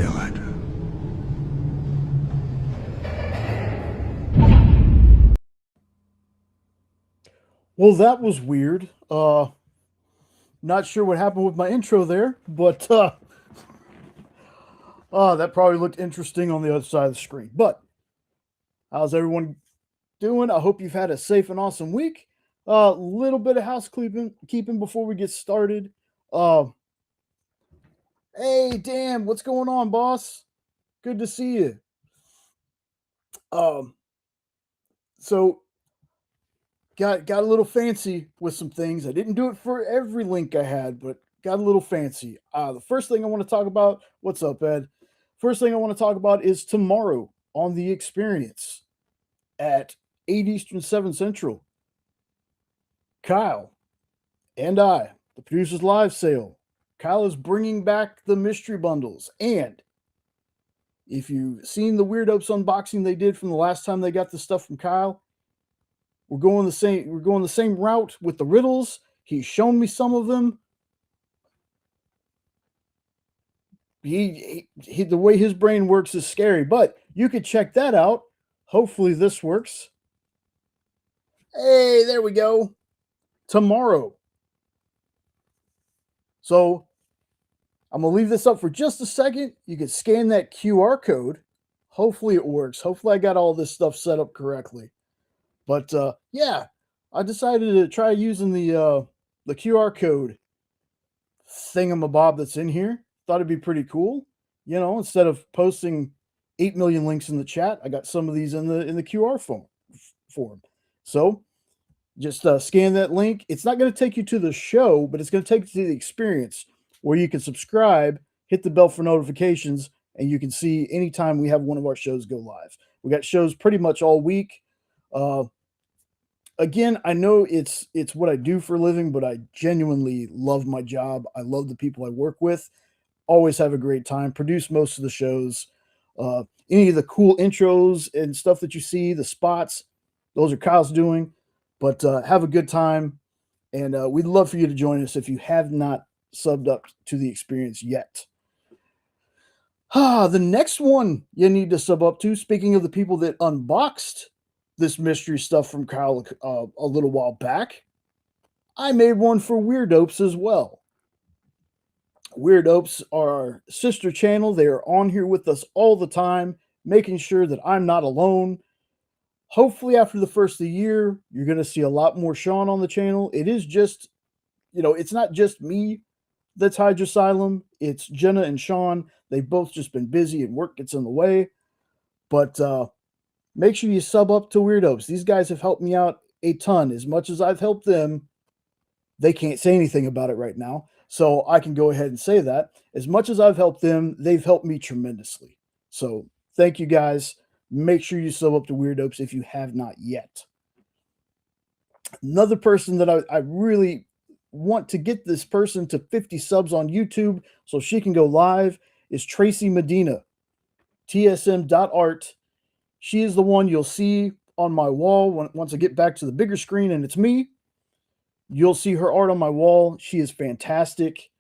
Hail Hydra. Well, that was weird. Not sure what happened with my intro there, but that probably looked interesting on the other side of the screen. But how's everyone doing? I hope you've had a safe and awesome week. A little bit of housekeeping before we get started. Uh, hey, Dan, what's going on, boss? Good to see you. Um, so got a little fancy with some things. I didn't do it for every link I had, but got a little fancy. The first thing I want to talk about, what's up, Ed? First thing I want to talk about is tomorrow on the experience at 8 Eastern, 7 Central. Kyle and I, the producers live sale. Kyle is bringing back the mystery bundles. And if you've seen the Weird Opes unboxing they did from the last time they got the stuff from Kyle, we're going the same route with the riddles. He's shown me some of them. The way his brain works is scary, but you could check that out. Hopefully this works. Hey, there we go. Tomorrow. So I'm gonna leave this up for just a second. You can scan that QR code. Hopefully it works. Hopefully I got all this stuff set up correctly. But yeah, I decided to try using the QR code thingamabob that's in here. Thought it'd be pretty cool. Instead of posting 8 million links in the chat, I got some of these in the QR form. So just scan that link. It's not going to take you to the show, but it's going to take you to the experience where you can subscribe, hit the bell for notifications, and you can see anytime we have one of our shows go live. We got shows pretty much all week. Again, I know it's what I do for a living, but I genuinely love my job. I love the people I work with. Always have a great time. Produce most of the shows. Any of the cool intros and stuff that you see, the spots, those are Kyle's doing. But have a good time, and we'd love for you to join us if you have not subbed up to the experience yet. The next one you need to sub up to, speaking of the people that unboxed this mystery stuff from Kyle a little while back, I made one for Weird Opes as well. Weird Opes are our sister channel. They are on here with us all the time, making sure that I'm not alone. Hopefully, after the first of the year, you're going to see a lot more Sean on the channel. It is just, it's not just me that's Hydra Asylum. It's Jenna and Sean. They've both just been busy and work gets in the way. But make sure you sub up to Weird Opes. These guys have helped me out a ton. As much as I've helped them, they can't say anything about it right now. So I can go ahead and say that. As much as I've helped them, they've helped me tremendously. So thank you guys. Make sure you sub up to Weird Opes if you have not yet. Another person that I really want to get this person to 50 subs on YouTube so she can go live is Tracy Medina, tsm.art. She is the one you'll see on my wall once I get back to the bigger screen and it's me. You'll see her art on my wall. She is fantastic.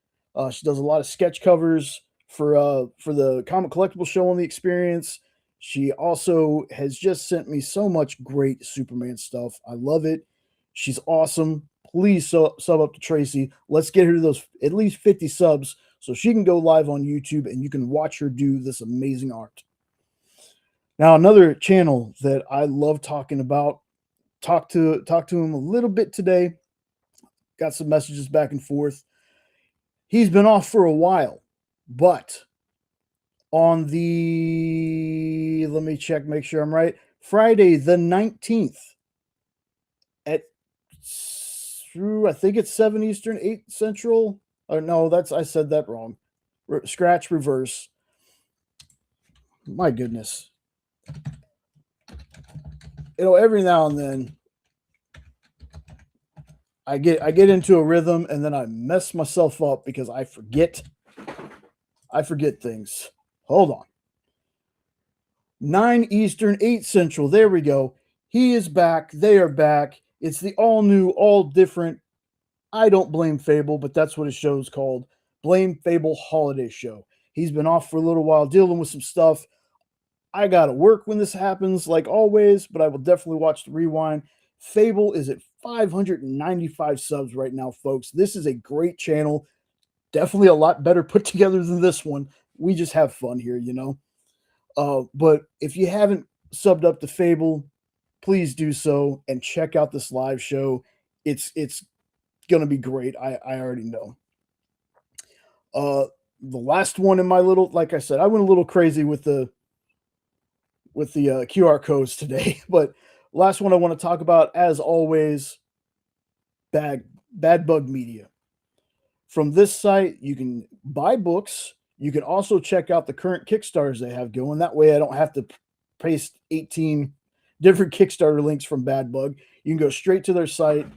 She does a lot of sketch covers for the Comic Collectible Show on the experience. She also has just sent me so much great Superman stuff. I love it. She's awesome. Please sub up to Tracy. Let's get her to those at least 50 subs so she can go live on YouTube and you can watch her do this amazing art. Now, another channel that I love talking about, talk to him a little bit today. Got some messages back and forth. He's been off for a while, but on let me check, make sure I'm right, Friday the 19th at, I think it's 7 Eastern, 8 Central. Or no, I said that wrong. Scratch reverse. My goodness. Every now and then I get into a rhythm and then I mess myself up because I forget things. Hold on. 9 Eastern, 8 Central. There we go. He is back. They are back. It's the all new, all different. I don't blame Fable, but that's what his show's called. Blame Fable Holiday Show. He's been off for a little while dealing with some stuff. I got to work when this happens, like always, but I will definitely watch the rewind. Fable is at 595 subs right now, folks. This is a great channel. Definitely a lot better put together than this one. We just have fun here, you know. But if you haven't subbed up to Fable, please do so and check out this live show. It's gonna be great. I already know. The last one in my little, like I said, I went a little crazy with the QR codes today, but last one I want to talk about, as always, Bad Bug Media. From this site, you can buy books. You can also check out the current Kickstarters they have going. That way I don't have to paste 18 different Kickstarter links from Bad Bug. You can go straight to their site.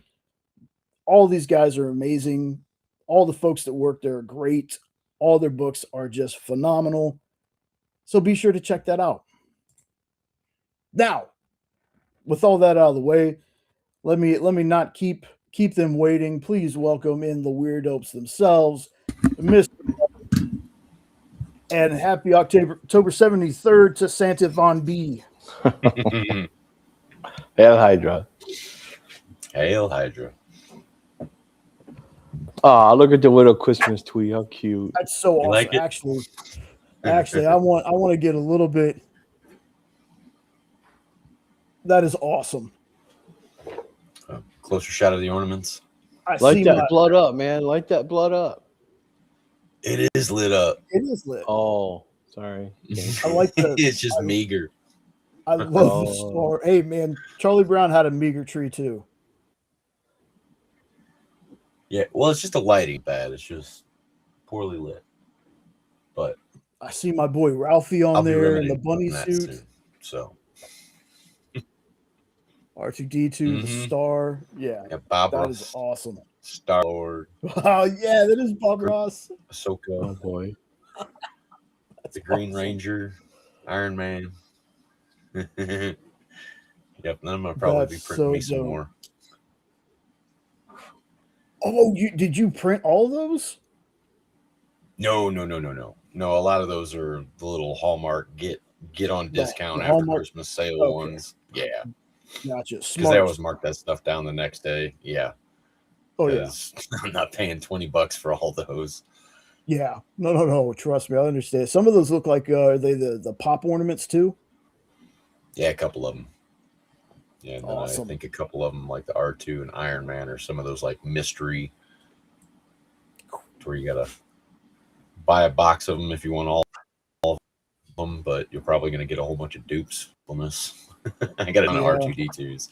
All these guys are amazing. All the folks that work there are great. All their books are just phenomenal. So be sure to check that out. Now, with all that out of the way, let me not keep them waiting. Please welcome in the Weirdopes themselves, Mr. And happy October 73rd to Santa Von B. Hail Hydra. Hail Hydra. Ah, look at the little Christmas tree. How cute. That's so awesome. Like it? Actually, I want to get a little bit. That is awesome. Closer shot of the ornaments. Light that blood up, man. Light that blood up. It is lit up. It is lit. Oh, sorry. I like the. It's just meager. I love the star. Hey, man, Charlie Brown had a meager tree too. Yeah, well, it's just a lighting bad. It's just poorly lit. But I see my boy Ralphie on there in the bunny suit. Soon, so R2D2, the star. Yeah, Bob that Ross. is awesome. Star Lord. Oh, yeah, that is Bob Ross. Ahsoka. Oh, boy. The Green Ranger. Iron Man. Yep, then I'm going to probably be printing me some more. Oh, did you print all those? No. No, a lot of those are the little Hallmark get on discount after Hallmark Christmas sale ones. Yeah. Gotcha. Because they always mark that stuff down the next day. Yeah. Oh, yeah. I'm not paying $20 for all those. Yeah. No. Trust me, I understand. Some of those look like are they the pop ornaments too? Yeah, a couple of them. Yeah, and then awesome. I think a couple of them, like the R2 and Iron Man, or some of those like mystery, where you gotta buy a box of them if you want all of them, but you're probably gonna get a whole bunch of dupes on this. I got an R2D2s.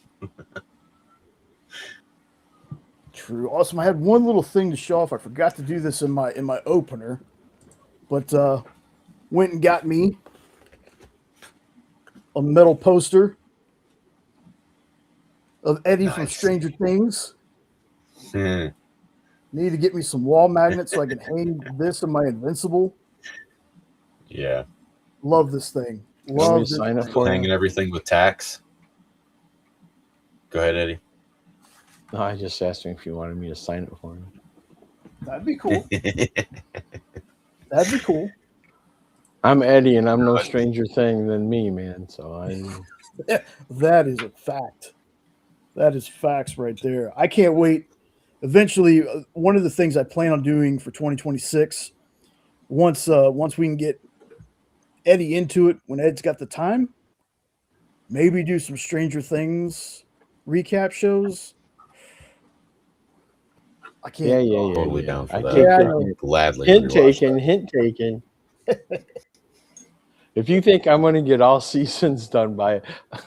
True. Awesome. I had one little thing to show off. I forgot to do this in my opener, but went and got me a metal poster of Eddie from Stranger Things. Need to get me some wall magnets so I can hang this in my Invincible. Yeah. Love this thing. Love this. Sign up for hanging everything with tacks. Go ahead, Eddie. No, I just asked him if you wanted me to sign it for him. That'd be cool. That'd be cool. I'm Eddie, and I'm no stranger thing than me, man. So that is a fact. That is facts right there. I can't wait. Eventually, one of the things I plan on doing for 2026, once we can get Eddie into it, when Ed's got the time, maybe do some Stranger Things recap shows. I can't. Yeah. Totally down for that. Gladly. Hint taken. If you think I'm going to get all seasons done by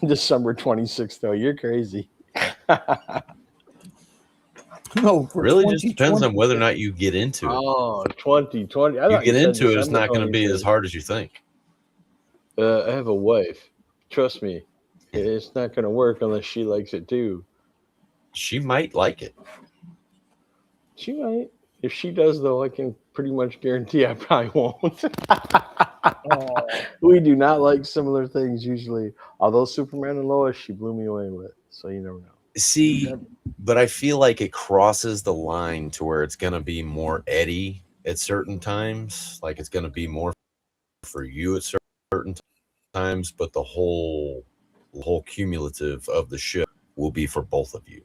December 26th, though, you're crazy. No, really just depends on whether or not you get into it. Oh, 2020. You get into it, it's not going to be as hard as you think. I have a wife. Trust me. It's not going to work unless she likes it too. She might like it. She might. If she does, though, I can pretty much guarantee I probably won't. We do not like similar things usually. Although Superman and Lois, she blew me away with. So you never know. See, but I feel like it crosses the line to where it's going to be more Eddie at certain times. Like it's going to be more for you at certain times, but the whole cumulative of the show will be for both of you,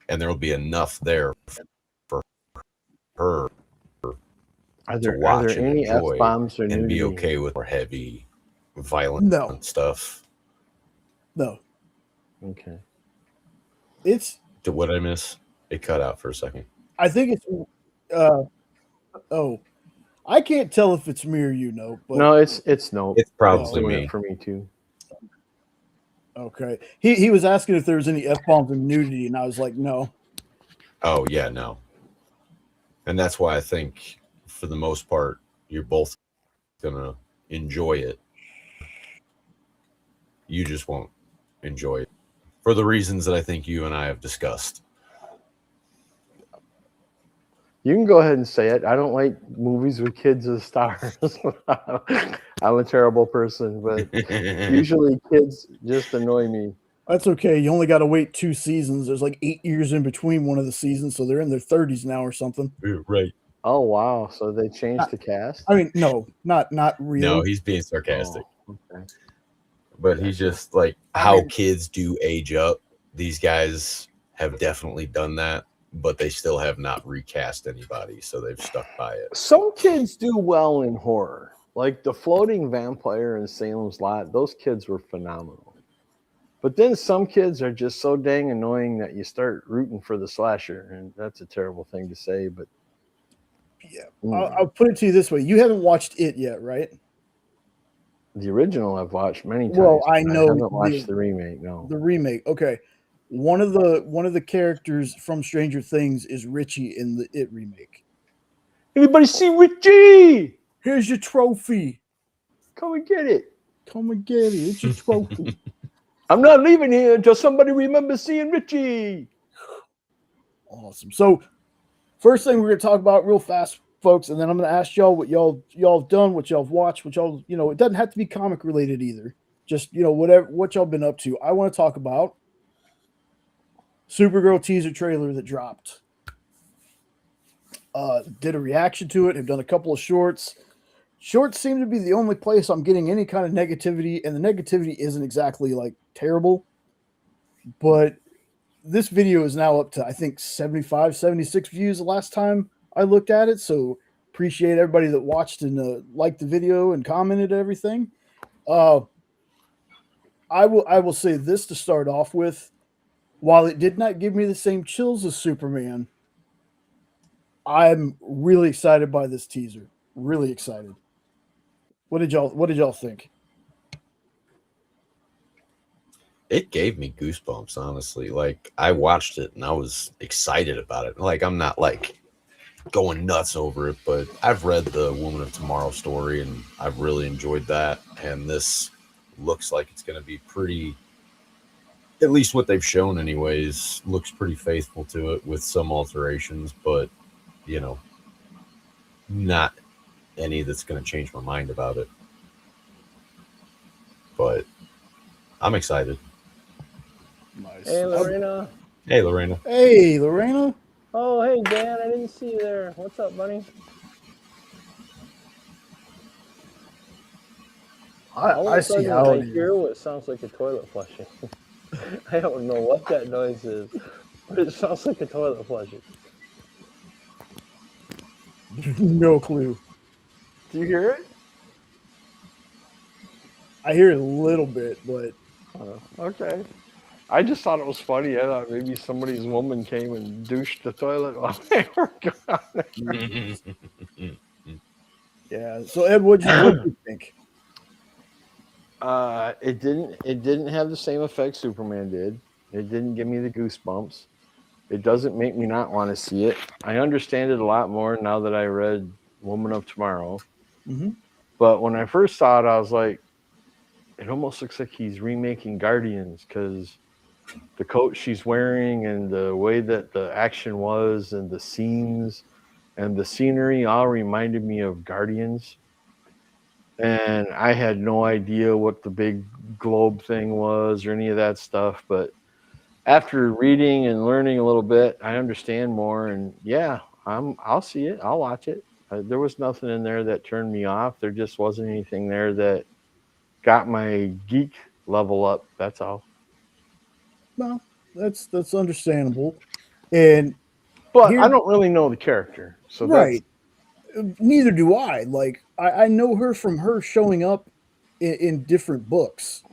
and there will be enough there for her Are to there watch and any F enjoy bombs or and be nudity? okay with more heavy, violent No. stuff. No. Okay. It's. To what I miss? It cut out for a second. I think it's. Oh, I can't tell if it's me or you, no. But No, it's no. It's probably It's doing me. it for me too. okay. He was asking if there was any F bombs or nudity, and I was like, no. Oh yeah, no. And that's why I think, for the most part, you're both gonna enjoy it. You just won't enjoy it for the reasons that I think you and I have discussed. You can go ahead and say it. I don't like movies with kids as stars. I'm a terrible person, but usually kids just annoy me. That's okay. You only got to wait 2 seasons. There's like 8 years in between one of the seasons, so they're in their 30s now or something. Right. Oh wow! So they changed the cast. I mean, no, not real. No, he's being sarcastic. Oh, okay. But he's just like how kids do age up. These guys have definitely done that, but they still have not recast anybody, so they've stuck by it. Some kids do well in horror, like the floating vampire in Salem's Lot. Those kids were phenomenal. But then some kids are just so dang annoying that you start rooting for the slasher, and that's a terrible thing to say. But yeah, I'll put it to you this way: you haven't watched it yet, right? the original I've watched many times. Well, I know haven't watched the remake. No, the remake. Okay, one of the characters from Stranger Things is Richie in the It remake. Anybody see Richie? Here's your trophy. Come and get it. Come and get it. It's your trophy. I'm not leaving here until somebody remembers seeing Richie. Awesome. So, first thing we're going to talk about real fast, folks, and then I'm going to ask y'all what y'all have done, what y'all have watched, what y'all, it doesn't have to be comic related either. Just, what y'all been up to. I want to talk about Supergirl teaser trailer that dropped. Did a reaction to it. Have done a couple of shorts. Shorts seem to be the only place I'm getting any kind of negativity, and the negativity isn't exactly like terrible, but this video is now up to, I think, 75, 76 views the last time I looked at it. So appreciate everybody that watched and liked the video and commented and everything. I will say this to start off with. While it did not give me the same chills as Superman, I'm really excited by this teaser. Really excited. What did y'all think? It gave me goosebumps, honestly. Like, I watched it and I was excited about it. Like, I'm not like going nuts over it, but I've read the Woman of Tomorrow story and I've really enjoyed that. And this looks like it's going to be pretty, at least what they've shown anyways, looks pretty faithful to it with some alterations, but not any that's going to change my mind about it. But I'm excited. Nice. Hey, Lorena. Hey, Lorena. Hey, Lorena. Oh, hey, Dan. I didn't see you there. What's up, buddy? I see how I hear what sounds like a toilet flushing. I don't know what that noise is, but it sounds like a toilet flushing. No clue. Do you hear it? I hear it a little bit, but Okay. I just thought it was funny. I thought maybe somebody's woman came and douched the toilet while they were gone. yeah. So Ed, what you think? It didn't have the same effect Superman did. It didn't give me the goosebumps. It doesn't make me not want to see it. I understand it a lot more now that I read Woman of Tomorrow. Mm-hmm. But when I first saw it, I was like, it almost looks like he's remaking Guardians because the coat she's wearing and the way that the action was and the scenes and the scenery all reminded me of Guardians. And I had no idea what the big globe thing was or any of that stuff. But after reading and learning a little bit, I understand more. And yeah, I'll see it. I'll watch it. There was nothing in there that turned me off. There just wasn't anything there that got my geek level up. That's all. Well, that's understandable. And But here, I don't really know the character, so that's right, neither do I. Like I know her from her showing up in different books.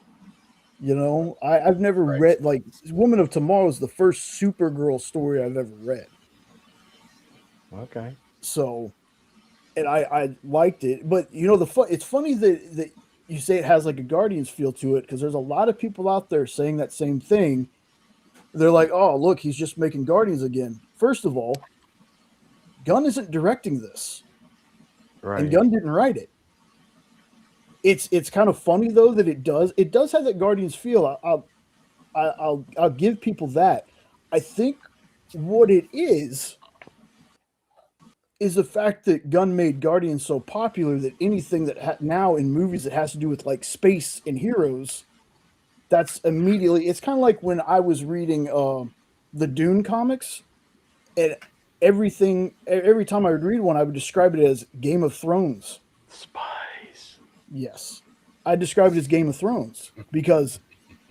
You know, I've never Right. read like Woman of Tomorrow is the first Supergirl story I've ever read. okay. So, and I liked it. But you know, it's funny that you say it has like a Guardians feel to it because there's a lot of people out there saying that same thing. They're like, "Oh, look, he's just making Guardians again." First of all, Gunn isn't directing this, and Right. Gunn didn't write it. It's kind of funny though that it does have that Guardians feel. I'll give people that. I think what it is the fact that Gunn made Guardians so popular that anything that now in movies that has to do with like space and heroes, that's immediately. It's kind of like when I was reading the Dune comics, and every time I would read one, I would describe it as Game of Thrones. Spies. Yes, I described it as Game of Thrones because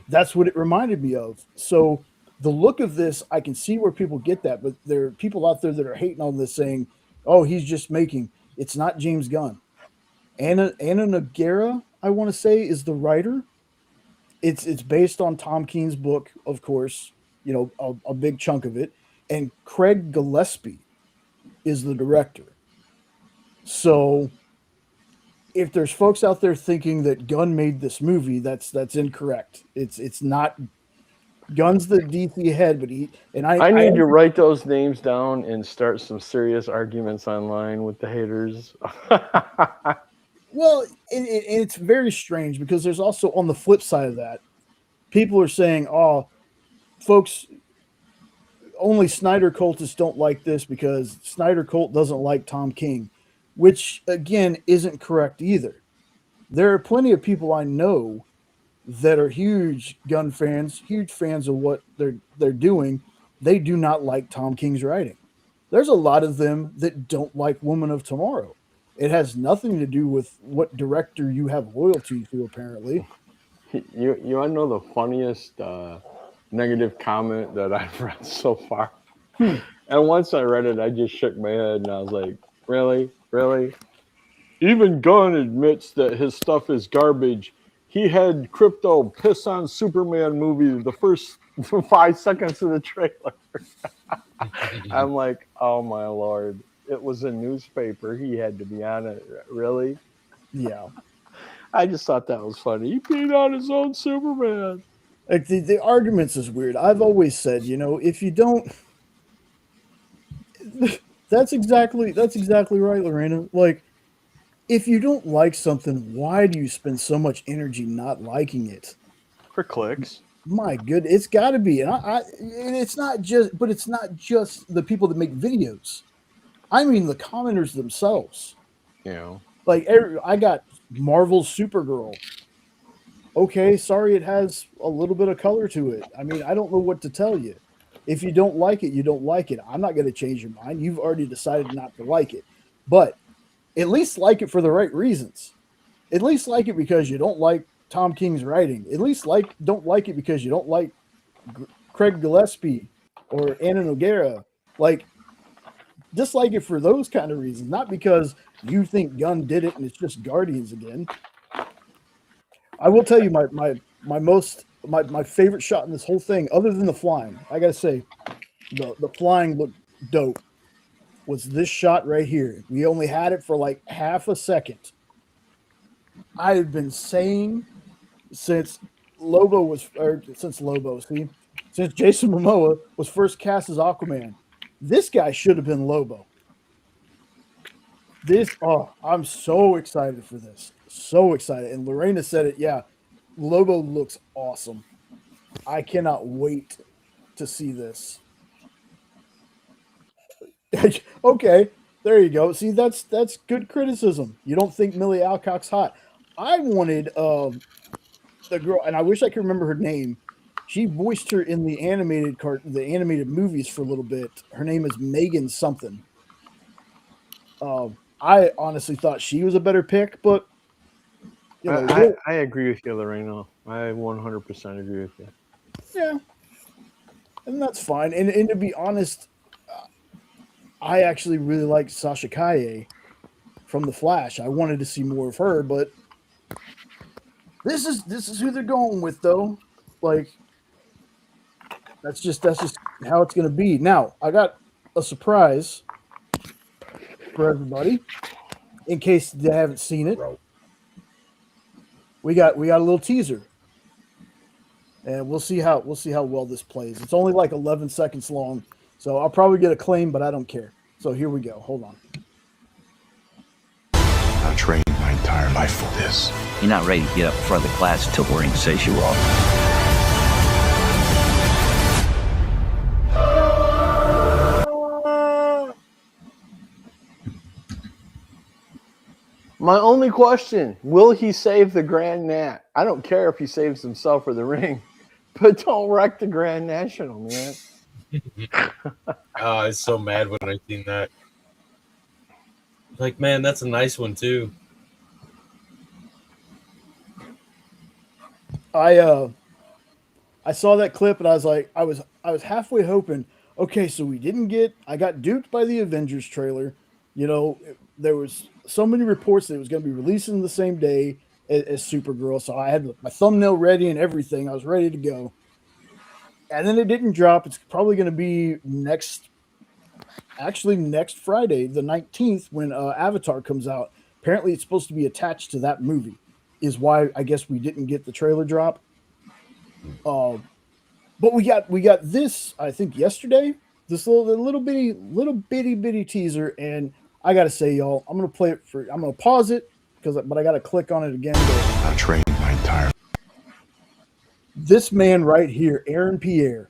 that's what it reminded me of. So the look of this, I can see where people get that, but there are people out there that are hating on this saying, "Oh, he's just making." It's not James Gunn. Anna Noguera, I want to say, is the writer. It's based on Tom Keen's book, of course. You know, a big chunk of it, and Craig Gillespie is the director. So if there's folks out there thinking that Gunn made this movie, that's incorrect. It's not. Gunn's the DC head, but I need to write those names down and start some serious arguments online with the haters. well, it's very strange because there's also on the flip side of that, people are saying, "Oh, folks, only Snyder cultists don't like this because Snyder cult doesn't like Tom King," which again isn't correct either. There are plenty of people I know that are huge Gun fans, huge fans of what they're doing. They do not like Tom King's writing. There's a lot of them that don't like Woman of Tomorrow. It has nothing to do with what director you have loyalty to, apparently. You want to know the funniest negative comment that I've read so far? Hmm. And once I read it, I just shook my head and I was like, really? Really? Even Gunn admits that his stuff is garbage. He had Crypto piss on Superman movie the first 5 seconds of the trailer. I'm like, oh my lord. It was a newspaper. He had to be on it. Really? Yeah. I just thought that was funny. He peed on his own Superman. Like the arguments is weird. I've always said, you know, if you don't that's exactly right, Lorena. Like if you don't like something, why do you spend so much energy not liking it? For clicks. My good, it's got to be, and it's not just, but it's not just the people that make videos. I mean, the commenters themselves. You know. Like, I got Marvel's Supergirl. Okay, sorry, it has a little bit of color to it. I mean, I don't know what to tell you. If you don't like it, you don't like it. I'm not going to change your mind. You've already decided not to like it, but at least like it for the right reasons. At least like it because you don't like Tom King's writing. At least don't like it because you don't like Craig Gillespie or Anna Noguera. Like, dislike it for those kind of reasons, not because you think Gunn did it and it's just Guardians again. I will tell you my favorite shot in this whole thing, other than the flying. I gotta say, the flying looked dope. Was this shot right here? We only had it for like half a second. I had been saying since since Jason Momoa was first cast as Aquaman, this guy should have been Lobo. I'm so excited for this. So excited. And Lorena said it, yeah, Lobo looks awesome. I cannot wait to see this. Okay, there you go. See, that's good criticism. You don't think Millie Alcock's hot. I wanted the girl, and I wish I could remember her name. She voiced her in the animated movies for a little bit. Her name is Megan something. I honestly thought she was a better pick, but you know, I agree with you, Loreno. I 100% agree with you. yeah, and that's fine. And to be honest, I actually really liked Sasha Kaye from The Flash. I wanted to see more of her, but this is who they're going with, though. Like that's just how it's going to be. Now, I got a surprise for everybody in case they haven't seen it. Bro. We got a little teaser, and we'll see how well this plays. It's only like 11 seconds long, so I'll probably get a claim, but I don't care. So here we go. Hold on. I trained my entire life for this. You're not ready to get up in front of the class until Maureen says you are. My only question, will he save the Grand Nat? I don't care if he saves himself or the ring, but don't wreck the Grand National, man. I was so mad when I seen that. Like, man, that's a nice one too. I saw that clip and I was like, I was halfway hoping, okay, so I got duped by the Avengers trailer. You know, there was so many reports that it was going to be releasing the same day as Supergirl, so I had my thumbnail ready and everything. I was ready to go. And then it didn't drop. It's probably going to be next Friday, the 19th, when Avatar comes out. Apparently, it's supposed to be attached to that movie, is why I guess we didn't get the trailer drop. But we got this, I think, yesterday. This little bitty teaser, and I gotta say, y'all, I'm gonna pause it but I gotta click on it again. I trained my entire. This man right here, Aaron Pierre,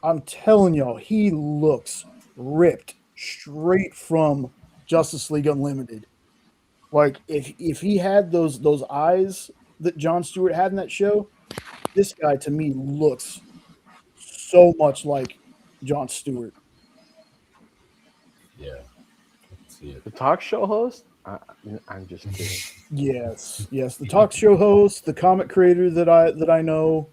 I'm telling y'all, he looks ripped straight from Justice League Unlimited. Like if he had those eyes that Jon Stewart had in that show, this guy to me looks so much like Jon Stewart. Yeah. See it. The talk show host? I'm just kidding. Yes, the talk show host, the comic creator that I know.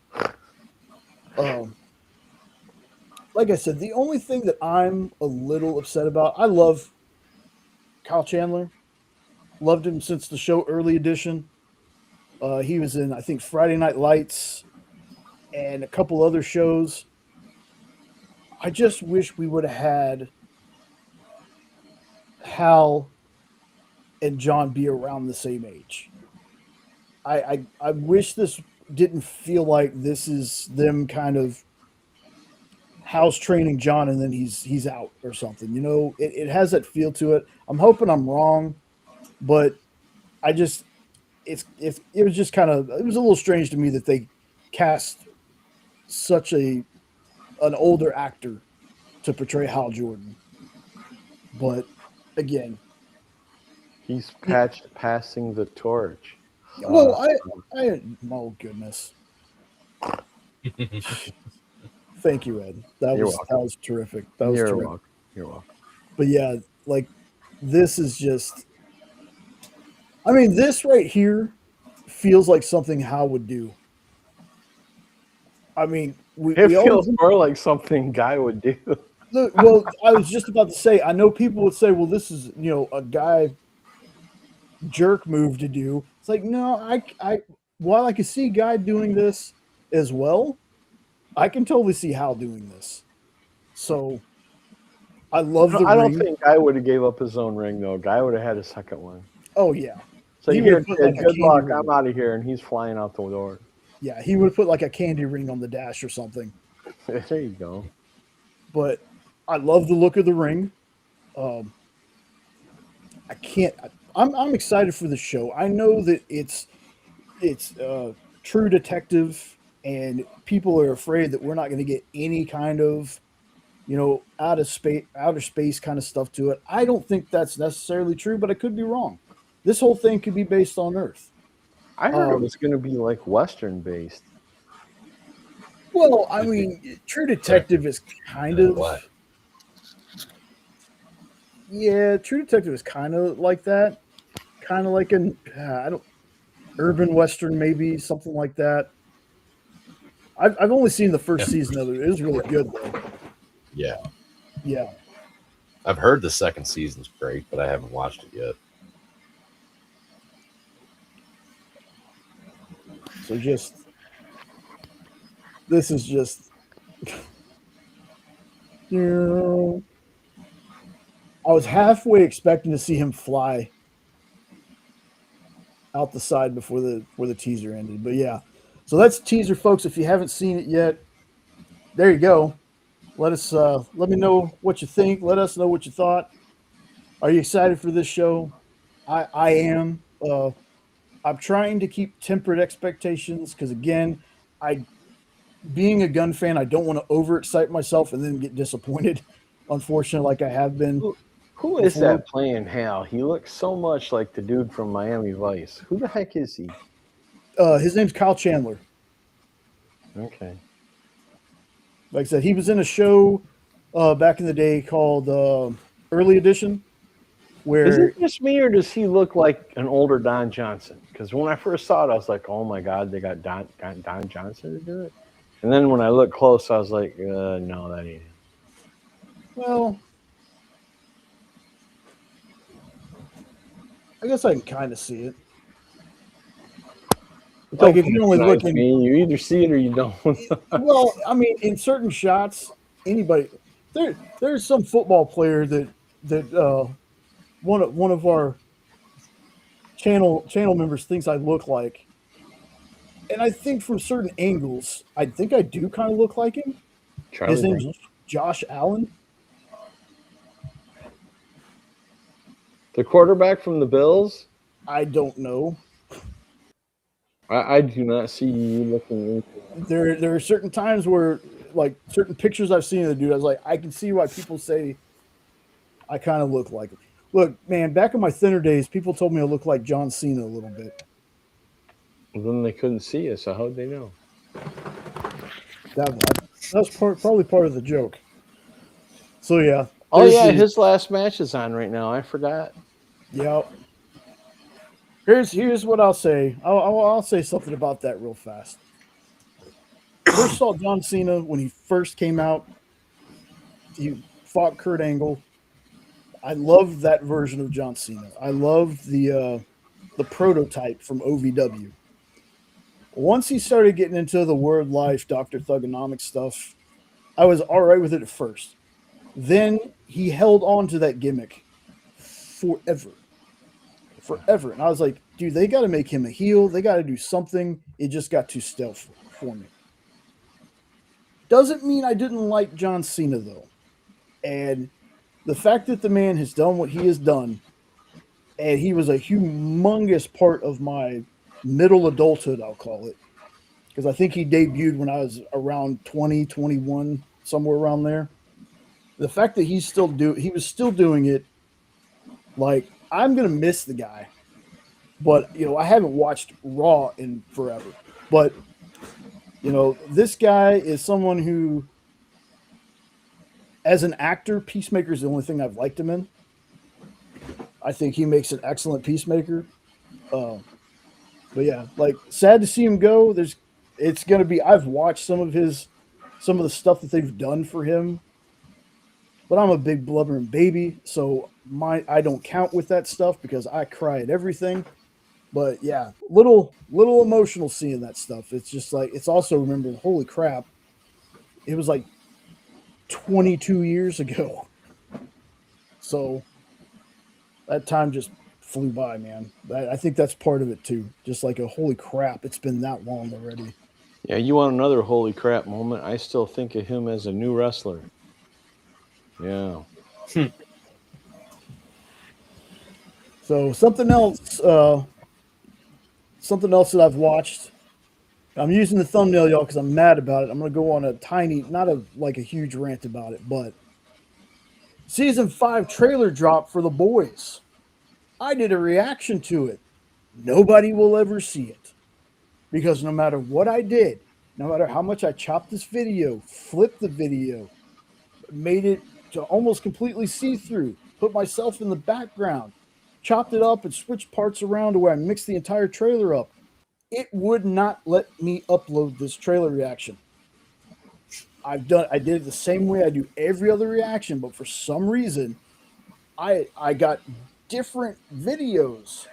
Like I said, the only thing that I'm a little upset about, I love Kyle Chandler. Loved him since the show Early Edition. He was in, I think, Friday Night Lights and a couple other shows. I just wish we would have had Hal and John be around the same age. I wish this didn't feel like this is them kind of Hal's training John and then he's out or something. You know, it has that feel to it. I'm hoping I'm wrong, but it was just kind of, it was a little strange to me that they cast such an older actor to portray Hal Jordan. But again, He's passing the torch. well, oh goodness. Thank you, Ed. That was terrific. That was terrific. Welcome. You're welcome. But yeah, like this is just, I mean, this right here feels like something Hal would do. I mean, It feels more like something Guy would do. Well, I was just about to say, I know people would say, well, this is, you know, a Guy jerk move to do. It's like, no, I while I can see Guy doing this as well, I can totally see Hal doing this. So I love the ring. I don't think Guy would have gave up his own ring, though. Guy would have had a second one. Oh, yeah. So here, kid, good luck. I'm out of here. And he's flying out the door. Yeah, he would put like a candy ring on the dash or something. There you go. But I love the look of the ring. I'm excited for the show. I know that it's True Detective, and people are afraid that we're not going to get any kind of, you know, outer space kind of stuff to it. I don't think that's necessarily true, but I could be wrong. This whole thing could be based on Earth. I heard it was going to be like Western based. Well, I mean, True Detective is kind of, Yeah, True Detective is kind of like that. Kind of like an I don't urban western, maybe something like that. I've only seen the first season of it. It was really good though. Yeah. Yeah. I've heard the second season's great, but I haven't watched it yet. So this is just you know, I was halfway expecting to see him fly out the side before the teaser ended. But yeah. So that's the teaser, folks. If you haven't seen it yet, there you go. Let me know what you think. Let us know what you thought. Are you excited for this show? I am. I'm trying to keep tempered expectations because again, I being a gun fan, I don't want to overexcite myself and then get disappointed. Unfortunately, like I have been Who is before. that playing Hal? He looks so much like the dude from Miami Vice. Who the heck is he? His name's Kyle Chandler. Okay. Like I said, he was in a show back in the day called Early Edition, Is where it just me, or does he look like an older Don Johnson? Because when I first saw it, I was like, "Oh my God, they got Don Johnson to do it." And then when I looked close, I was like, "No, that ain't him." well, I guess I can kind of see it. Like if you're only looking, you either see it or you don't. well, I mean, in certain shots, anybody there's some football player that one of our channel members thinks I look like, and I think from certain angles, I think I do kind of look like him. Charlie His name's Brown? Josh Allen. The quarterback from the Bills. I don't know. I do not see you looking into that. There are certain times where, like, certain pictures I've seen of the dude, I was like, I can see why people say I kind of look like him. Look, man, back in my thinner days, people told me I look like John Cena a little bit. Well, then they couldn't see us, so how'd they know? That's probably part of the joke. So yeah. Oh yeah, his last match is on right now. I forgot. Yeah. Here's what I'll say. I'll say something about that real fast. First saw John Cena when he first came out. He fought Kurt Angle. I loved that version of John Cena. I loved the prototype from OVW. Once he started getting into the Word Life, Dr. Thugonomics stuff, I was all right with it at first. Then he held on to that gimmick forever. And I was like, dude, they got to make him a heel. They got to do something. It just got too stealth for me. Doesn't mean I didn't like John Cena, though. And the fact that the man has done what he has done, and he was a humongous part of my middle adulthood, I'll call it. Because I think he debuted when I was around 20, 21, somewhere around there. The fact that he was still doing it, like, I'm going to miss the guy. But, I haven't watched Raw in forever. But, this guy is someone who, as an actor, Peacemaker is the only thing I've liked him in. I think he makes an excellent Peacemaker. But yeah, like, sad to see him go. It's going to be, I've watched some of the stuff that they've done for him. But I'm a big blubbering baby, so I don't count with that stuff because I cry at everything. But yeah, little emotional seeing that stuff. It's just like, it's also remembering, holy crap, it was like 22 years ago. So that time just flew by, man. I think that's part of it too. Just like a holy crap, it's been that long already. Yeah, you want another holy crap moment? I still think of him as a new wrestler. Yeah. So something else that I've watched. I'm using the thumbnail, y'all, because I'm mad about it. I'm going to go on a not a huge rant about it, but season 5 trailer drop for The Boys. I did a reaction to it. Nobody will ever see it because no matter what I did, no matter how much I chopped this video, flipped the video, made it to almost completely see-through, put myself in the background, chopped it up and switched parts around to where I mixed the entire trailer up. It would not let me upload this trailer reaction. I did it the same way I do every other reaction, but for some reason, I got different videos.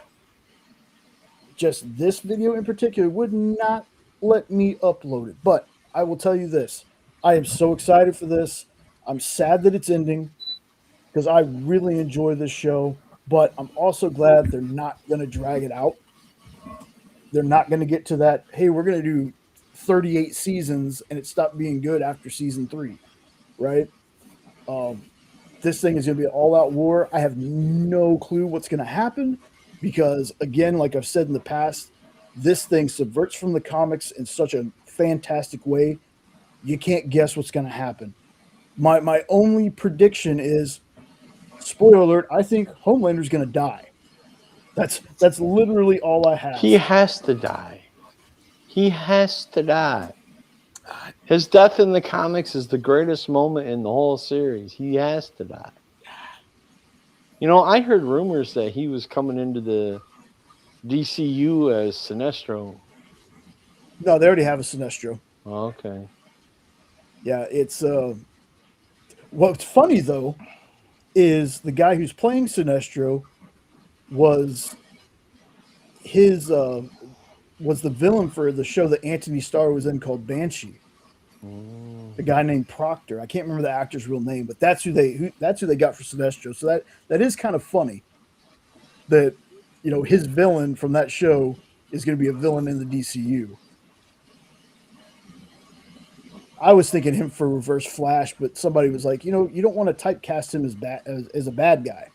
Just this video in particular would not let me upload it. But I will tell you this. I am so excited for this. I'm sad that it's ending because I really enjoy this show, but I'm also glad they're not going to drag it out. They're not going to get to that, hey, we're going to do 38 seasons and it stopped being good after season 3, right? This thing is going to be an all-out war. I have no clue what's going to happen because, again, like I've said in the past, this thing subverts from the comics in such a fantastic way. You can't guess what's going to happen. My only prediction is, spoiler alert, I think Homelander's going to die. That's literally all I have. He has to die. He has to die. His death in the comics is the greatest moment in the whole series. He has to die. You know, I heard rumors that he was coming into the DCU as Sinestro. No, they already have a Sinestro. Oh, okay. Yeah, it's what's funny though is the guy who's playing Sinestro was the villain for the show that Anthony Starr was in called Banshee. A guy named Proctor. I can't remember the actor's real name, but that's who they got for Sinestro. So that is kind of funny that, you know, his villain from that show is going to be a villain in the DCU. I was thinking him for Reverse Flash, but somebody was like, you know, you don't want to typecast him as a bad guy.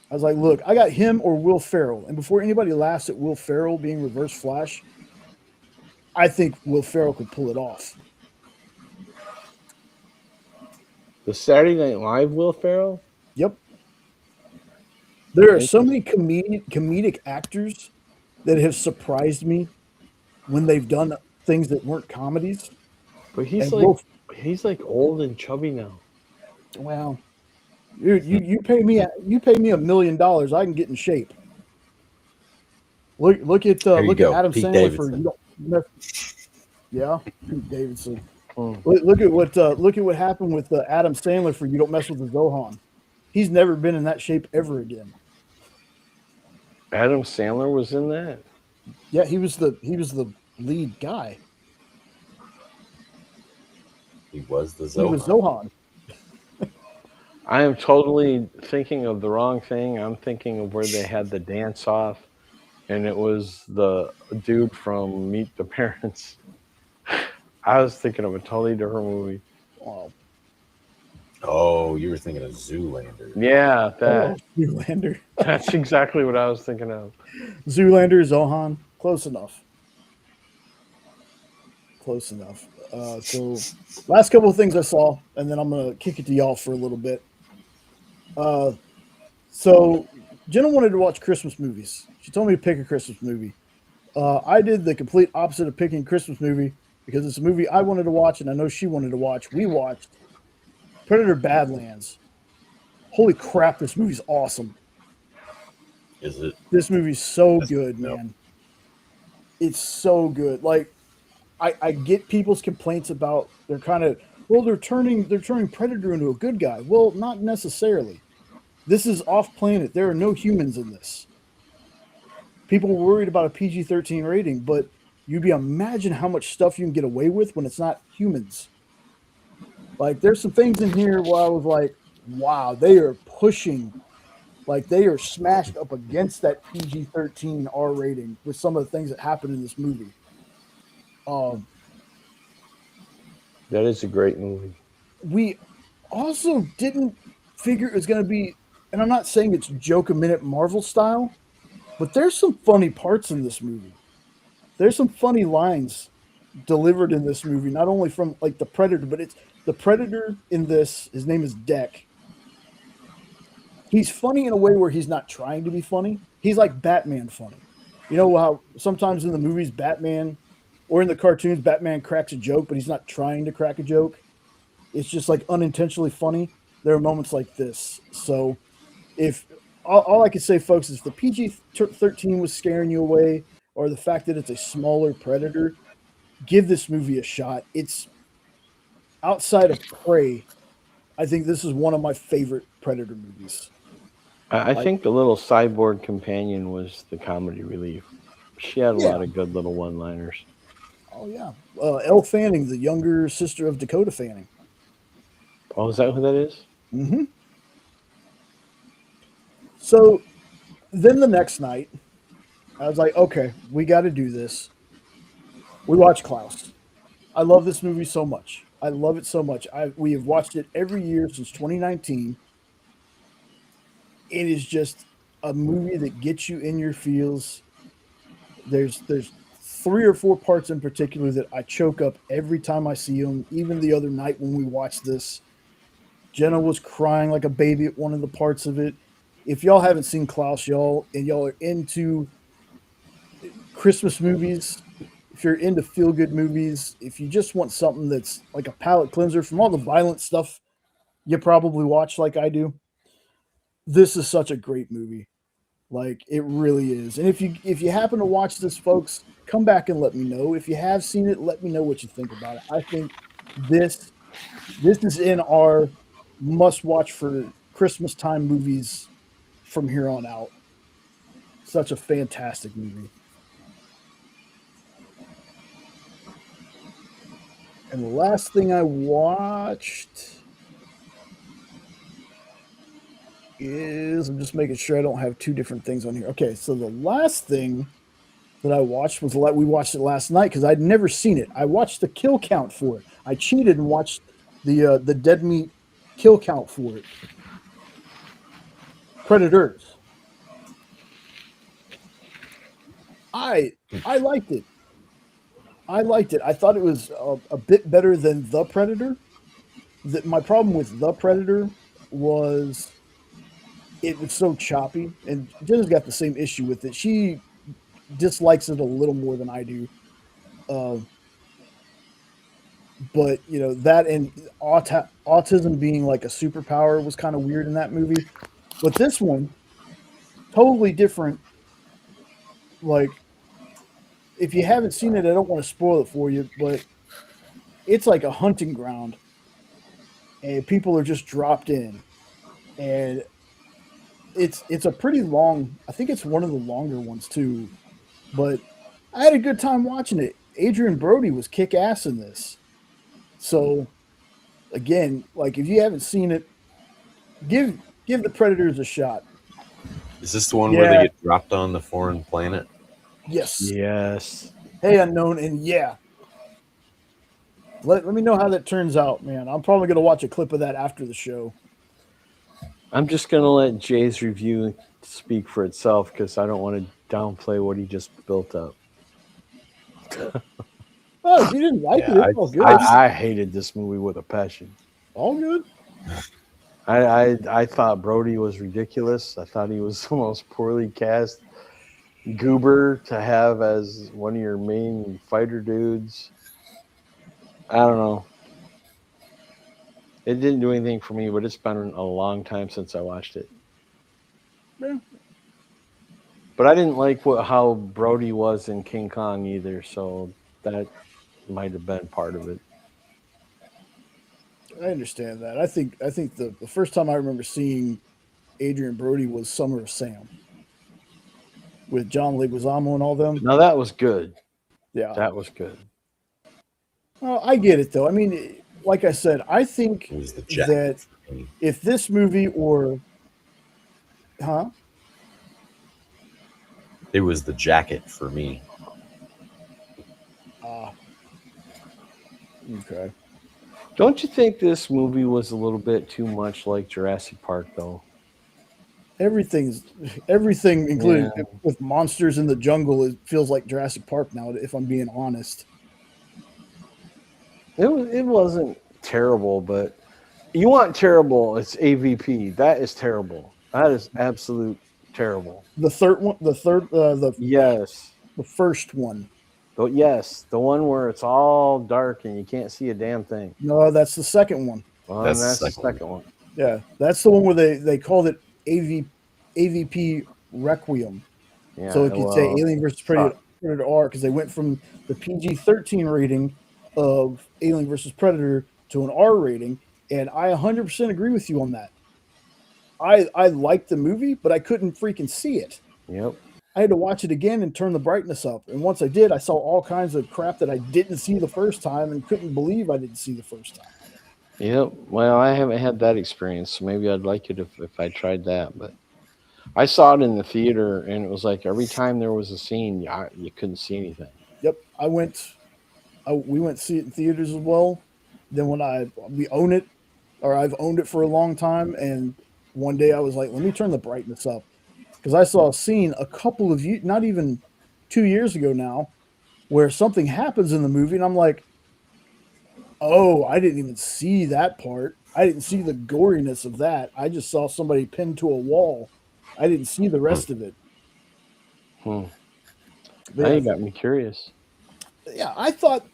I was like, look, I got him or Will Ferrell. And before anybody laughs at Will Ferrell being Reverse Flash, I think Will Ferrell could pull it off. The Saturday Night Live Will Ferrell? Yep. There are so many comedic actors that have surprised me when they've done things that weren't comedies. But he's like old and chubby now. Well, dude, you pay me $1 million, I can get in shape. Look at Adam Pete Sandler Davidson. Pete Davidson. Look at what happened with Adam Sandler for You Don't Mess with the Zohan. He's never been in that shape ever again. Adam Sandler was in that? Yeah, he was the lead guy. He was the He was Zohan. Zohan. I am totally thinking of the wrong thing. I'm thinking of where they had the dance off, and it was the dude from Meet the Parents. I was thinking of a totally different movie. Wow. Oh, you were thinking of Zoolander. Yeah, that. Zoolander. That's exactly what I was thinking of. Zoolander, Zohan. Close enough. Close enough. So, last couple of things I saw, and then I'm going to kick it to y'all for a little bit. So, Jenna wanted to watch Christmas movies. She told me to pick a Christmas movie. I did the complete opposite of picking a Christmas movie because it's a movie I wanted to watch, and I know she wanted to watch. We watched Predator Badlands. Holy crap, this movie's awesome. Is it? This movie's so good, man. It's so good. Like, I get people's complaints about they're turning Predator into a good guy. Well, not necessarily. This is off planet. There are no humans in this. People were worried about a PG-13 rating, but you'd be imagine how much stuff you can get away with when it's not humans. Like, there's some things in here where I was like, wow, they are pushing, like they are smashed up against that PG-13 R rating with some of the things that happen in this movie. That is a great movie. We also didn't figure it was going to be, and I'm not saying it's joke a minute Marvel style, but there's some funny parts in this movie. There's some funny lines delivered in this movie, not only from like the Predator, but it's the Predator in this. His name is Deck. He's funny in a way where he's not trying to be funny. He's like Batman funny. You know how sometimes in the movies, Batman, or in the cartoons, Batman cracks a joke, but he's not trying to crack a joke. It's just like unintentionally funny. there are moments like this. So if all I can say, folks, is if the PG-13 was scaring you away, or the fact that it's a smaller Predator, give this movie a shot. It's outside of Prey. I think this is one of my favorite Predator movies. I think the little cyborg companion was the comedy relief. She had a Yeah. lot of good little one-liners. Oh yeah, Elle Fanning, the younger sister of Dakota Fanning. Oh, is that who that is? Mm-hmm. So then the next night, I was like, okay, we got to do this. We watch Klaus. I love this movie so much. I love it so much. We have watched it every year since 2019. It is just a movie that gets you in your feels. There's 3 or 4 parts in particular that I choke up every time I see them. Even the other night when we watched this, Jenna was crying like a baby at one of the parts of it. If y'all haven't seen Klaus, y'all are into Christmas movies, if you're into feel-good movies, if you just want something that's like a palate cleanser from all the violent stuff you probably watch like I do, this is such a great movie. Like, it really is. And if you happen to watch this, folks, come back and let me know. If you have seen it, let me know what you think about it. I think this is in our must-watch for Christmas time movies from here on out. Such a fantastic movie. And the last thing I watched is, I'm just making sure I don't have 2 different things on here. Okay, so the last thing that I watched was we watched it last night because I'd never seen it. I watched the kill count for it. I cheated and watched the dead meat kill count for it. Predators. I liked it. I liked it. I thought it was a bit better than The Predator. My problem with The Predator was it was so choppy, and Jenna's got the same issue with it. She dislikes it a little more than I do. But, you know, that and autism being like a superpower was kind of weird in that movie. But this one, totally different. Like, if you haven't seen it, I don't want to spoil it for you, but it's like a hunting ground, and people are just dropped in, and it's a pretty long. I think it's one of the longer ones too, but I had a good time watching it. Adrian Brody was kick ass in this, so again, like if you haven't seen it, give the Predators a shot. Is this the one where they get dropped on the foreign planet? Yes. Yes. Hey, Unknown, and yeah. Let me know how that turns out, man. I'm probably going to watch a clip of that after the show. I'm just going to let Jay's review speak for itself because I don't want to downplay what he just built up. Oh, if you didn't like it, it's all good. I hated this movie with a passion. All good. I thought Brody was ridiculous. I thought he was the most poorly cast goober to have as one of your main fighter dudes. I don't know. It didn't do anything for me, but it's been a long time since I watched it. Yeah. But I didn't like how Brody was in King Kong either, so that might have been part of it. I understand that. I think the first time I remember seeing Adrian Brody was Summer of Sam with John Leguizamo and all them. Now that was good. Yeah, that was good. Well, I get it though. I mean, like I said, I think that if this movie it was the jacket for me. Okay. Don't you think this movie was a little bit too much like Jurassic Park, though? Everything, including with monsters in the jungle, it feels like Jurassic Park now. If I'm being honest, it wasn't terrible, but you want terrible? It's AVP. That is terrible. That is absolute terrible. The third one, yes, the first one. Yes, the one where it's all dark and you can't see a damn thing. No, that's the second one. Well, that's the second one. Yeah, that's the one where they called it AVP Requiem. Yeah, So it could say well, Alien versus uh, Predator R because they went from the PG-13 rating of Alien versus Predator to an R rating, and I 100% agree with you on that. I liked the movie, but I couldn't freaking see it. yep. I had to watch it again and turn the brightness up. And once I did, I saw all kinds of crap that I didn't see the first time and couldn't believe I didn't see the first time. Yep. Well, I haven't had that experience, so maybe I'd like it if I tried that. But I saw it in the theater, and it was like every time there was a scene, you couldn't see anything. Yep, we went to see it in theaters as well. Then we own it, or I've owned it for a long time, and one day I was like, let me turn the brightness up because I saw a scene a couple of years, not even 2 years ago now, where something happens in the movie, and I'm like, oh, I didn't even see that part. I didn't see the goriness of that. I just saw somebody pinned to a wall. I didn't see the rest of it. Hmm. But Now yeah, you got me curious. yeah, I thought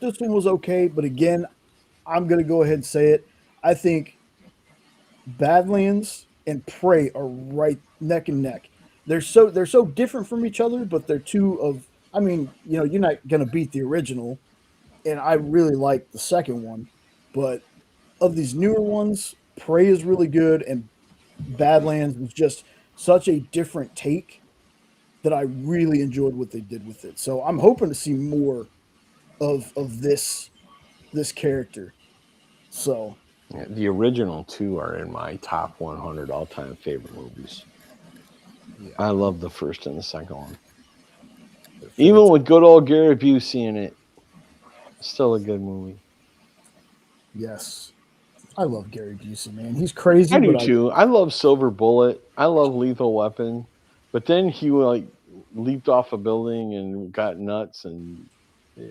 this one was okay, but again, I'm gonna go ahead and say it. I think Badlands and Prey are right neck and neck. They're so different from each other, but they're two of. I mean, you're not gonna beat the original, and I really like the second one, but of these newer ones, Prey is really good, and Badlands was just such a different take that I really enjoyed what they did with it. So I'm hoping to see more of this character. So Yeah, the original two are in my top 100 all-time favorite movies. yeah, I love the first and the second one. Even with good old Gary Busey in it, still a good movie. yes, I love Gary Busey, man. He's crazy, I do but too. I love Silver Bullet. I love Lethal Weapon. But then he like leaped off a building and got nuts and yeah.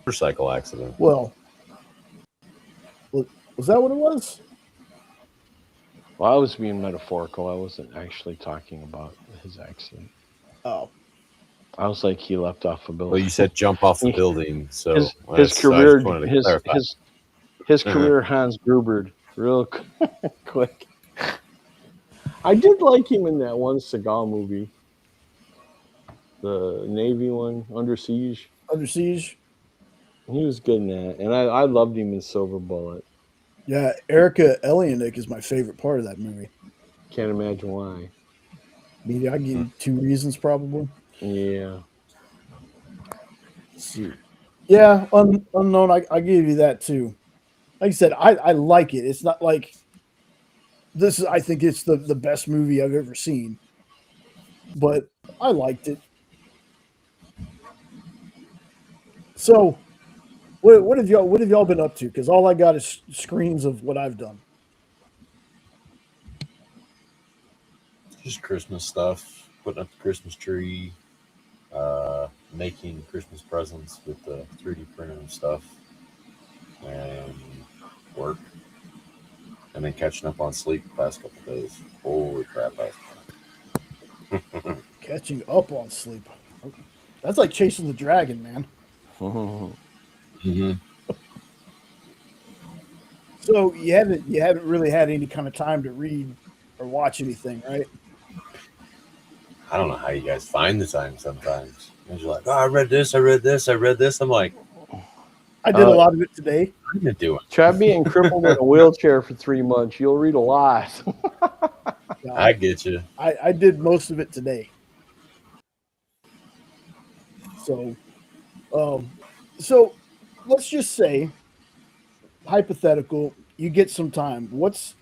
Motorcycle accident. well, was that what it was? Well, I was being metaphorical. I wasn't actually talking about his accident. Oh, I was like he leapt off a building. Well, you said jump off the building, so his I career just wanted to clarify. his career Hans Grubered real quick. I did like him in that one Seagal movie, the Navy one, Under Siege. Under Siege. He was good in that, and I loved him in Silver Bullet. Yeah, Erica Eleniak is my favorite part of that movie. Can't imagine why. Maybe I give you 2 reasons, probably. Yeah. Let's see. Yeah, Unknown. I gave you that too. Like I said, I like it. It's not like this is. I think it's the best movie I've ever seen, but I liked it. So, what have y'all been up to? Because all I got is screens of what I've done. Just Christmas stuff, putting up the Christmas tree, making Christmas presents with the 3D printer and stuff, and work, and then catching up on sleep the past couple days. Holy crap! Catching up on sleep. That's like chasing the dragon, man. Mm-hmm. So you haven't really had any kind of time to read or watch anything, right? I don't know how you guys find the time sometimes. You're like, oh, I read this. I'm like, I did a lot of it today. what are you doing? Try being crippled in a wheelchair for 3 months. You'll read a lot. I get you. I did most of it today. So let's just say, hypothetical, you get some time. What's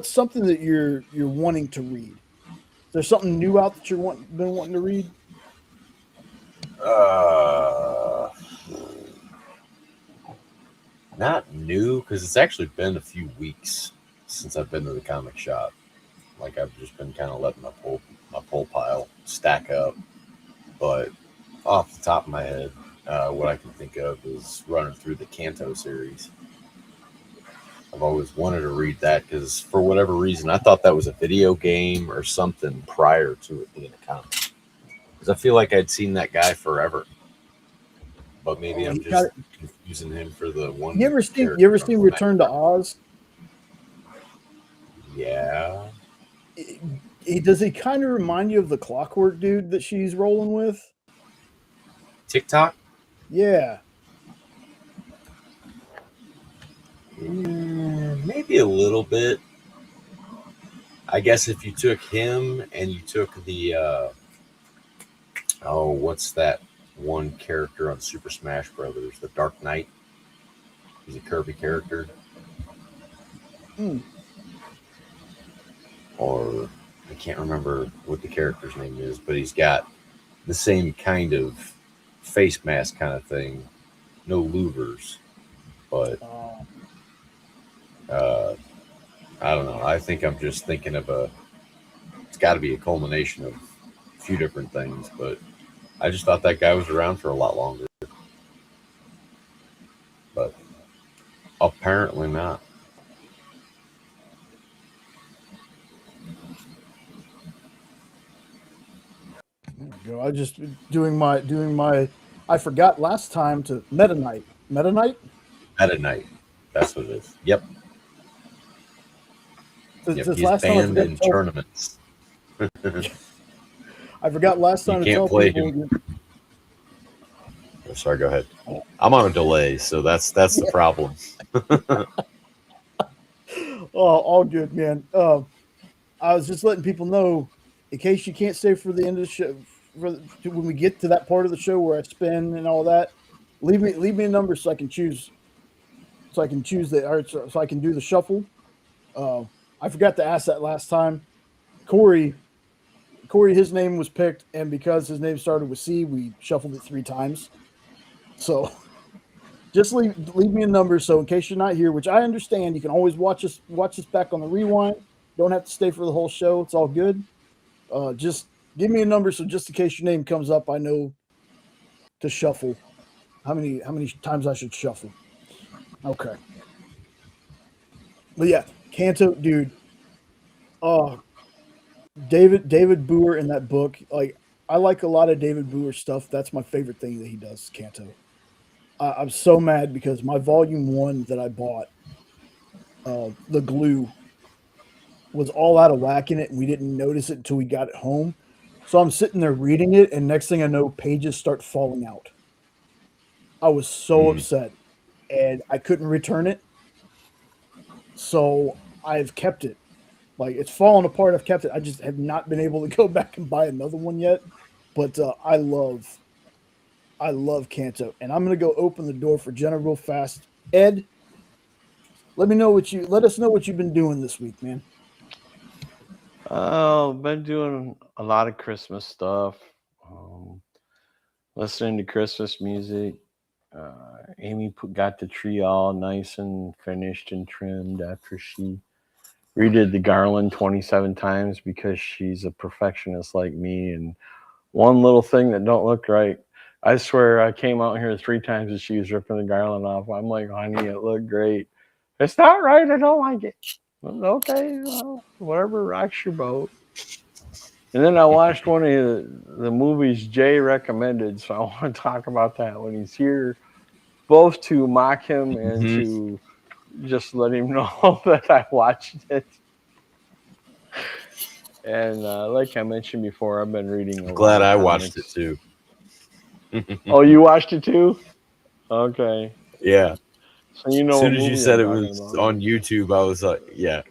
something that you're wanting to read? Is there something new out that you're been wanting to read? Not new, because it's actually been a few weeks since I've been to the comic shop. Like I've just been kind of letting my pull pile stack up. But off the top of my head, what I can think of is running through the Kanto series. I've always wanted to read that because for whatever reason, I thought that was a video game or something prior to it being a comic. Because I feel like I'd seen that guy forever. But maybe I'm just confused. using him for the one. You ever seen Return to Oz? Yeah. Does he kind of remind you of the Clockwork Dude that she's rolling with? TikTok? Yeah. Maybe a little bit. I guess if you took him and you took the what's that one character on Super Smash Brothers, the Dark Knight? He's a Kirby character. Or I can't remember what the character's name is, but he's got the same kind of face mask kind of thing. No louvers, but I don't know. I think I'm just thinking of it's got to be a culmination of a few different things, but I just thought that guy was around for a lot longer. But apparently not. There we go. I just doing my. I forgot last time to Meta Knight. Meta Knight. Meta Knight. That's what it is. Yep. He's last time banned in tournaments. I forgot last time You can't play him. Oh, sorry, go ahead. I'm on a delay, so that's the problem. All good, man. I was just letting people know, in case you can't stay for the end of the show, when we get to that part of the show where I spin and all that, leave me a number so I can choose. So I can choose so I can do the shuffle. I forgot to ask that last time. Corey, his name was picked, and because his name started with C, we shuffled it 3 times. So just leave me a number, so in case you're not here, which I understand, you can always watch us back on the rewind. Don't have to stay for the whole show. It's all good. Just give me a number, so just in case your name comes up, I know to shuffle. How many times I should shuffle? Okay. But yeah, Kanto, dude. David Boer in that book. Like, I like a lot of David Boer stuff. That's my favorite thing that he does, Kanto. I'm so mad because my volume 1 that I bought, the glue was all out of whack in it, and we didn't notice it until we got it home. So I'm sitting there reading it, and next thing I know, pages start falling out. I was so upset, and I couldn't return it. So I've kept it. Like, it's fallen apart. I've kept it. I just have not been able to go back and buy another one yet. But I love Kanto, and I'm gonna go open the door for Jenna real fast. Ed, let us know what you've been doing this week, man. Oh, been doing a lot of Christmas stuff. Listening to Christmas music. Amy got the tree all nice and finished and trimmed after she redid the garland 27 times because she's a perfectionist like me. And one little thing that don't look right, I swear I came out here 3 times and she was ripping the garland off. I'm like, honey, it looked great. It's not right. I don't like it. Okay, well, whatever rocks your boat. And then I watched one of the movies Jay recommended, so I want to talk about that when he's here, both to mock him and to just let him know that I watched it. And like I mentioned before, I've been reading. Glad I watched it too. Oh, you watched it too? Okay. Yeah. So you know, as soon as you said it was on YouTube, I was like, yeah.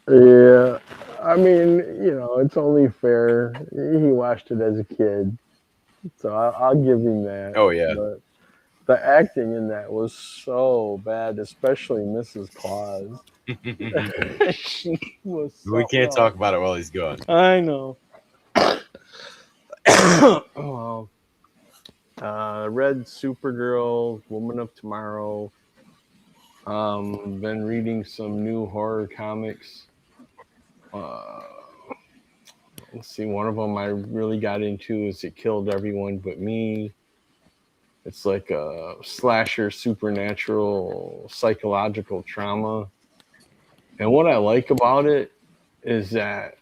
Yeah. I mean, it's only fair. He watched it as a kid, so I'll give him that. Oh yeah. But the acting in that was so bad, especially Mrs. Claus. She was. We can't talk about it while he's gone. I know. Read Supergirl, Woman of Tomorrow. Been reading some new horror comics. Let's see, one of them I really got into is It Killed Everyone But Me. It's like a slasher, supernatural, psychological trauma. And what I like about it is that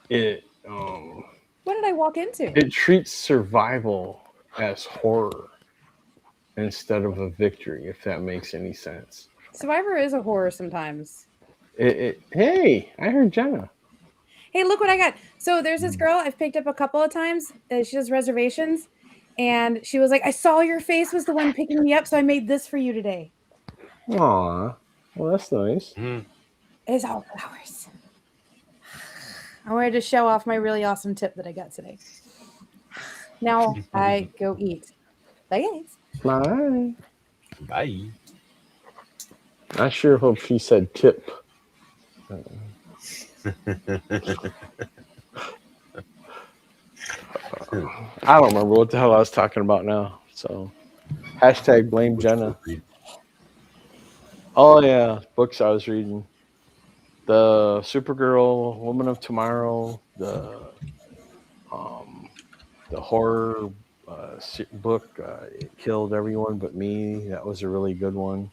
it what did I walk into? It treats survival as horror. instead of a victory, if that makes any sense. Survivor is a horror sometimes. Hey, I heard Jenna. Hey, look what I got. So there's this girl I've picked up a couple of times. She does reservations. And she was like, I saw your face was the one picking me up, so I made this for you today. Aw, well, that's nice. It's all flowers. I wanted to show off my really awesome tip that I got today. Now I go eat. Bye, guys. Bye. Bye. I sure hope she said tip. I don't remember what the hell I was talking about now. So, hashtag blame Jenna. Oh yeah, books I was reading. The Supergirl, Woman of Tomorrow, the horror book, It Killed Everyone But Me. That was a really good one.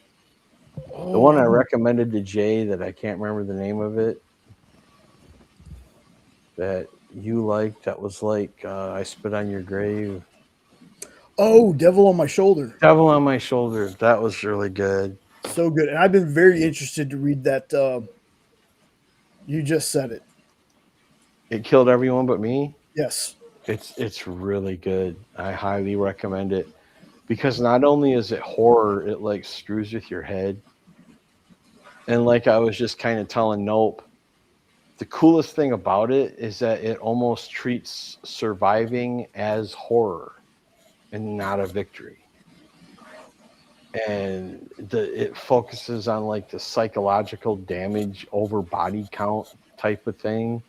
The one I recommended to Jay that I can't remember the name of it, that you liked, that was like I Spit on Your Grave. Oh, Devil on My Shoulder. Devil on My Shoulder. That was really good. So good. And I've been very interested to read that. You just said it. It Killed Everyone But Me. Yes. It's really good. I highly recommend it because not only is it horror, it like screws with your head. And like I was just kind of telling Nope, the coolest thing about it is that it almost treats surviving as horror and not a victory. And it focuses on like the psychological damage over body count type of thing.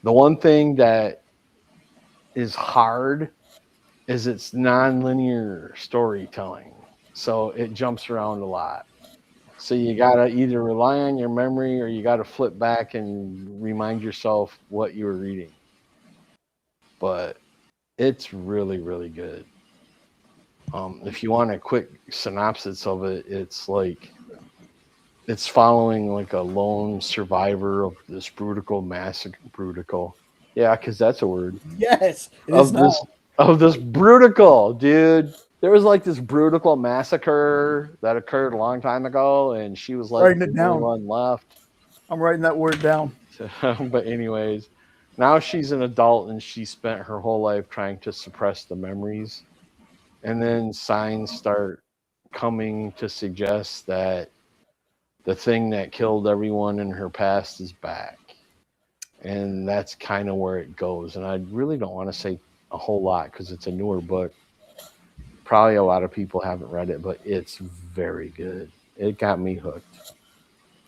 The one thing that is hard is it's non-linear storytelling. So it jumps around a lot. So you got to either rely on your memory or you got to flip back and remind yourself what you were reading. But it's really, really good. If you want a quick synopsis of it, it's following like a lone survivor of this brutal massacre. Brutal. Yeah, because that's a word. Yes. Of this brutal, dude. There was like this brutal massacre that occurred a long time ago, and she was like Writing it the only down. one left. I'm writing that word down. But anyways, now she's an adult and she spent her whole life trying to suppress the memories. And then signs start coming to suggest that the thing that killed everyone in her past is back. And that's kind of where it goes. And I really don't want to say a whole lot because it's a newer book. Probably a lot of people haven't read it, but it's very good. It got me hooked.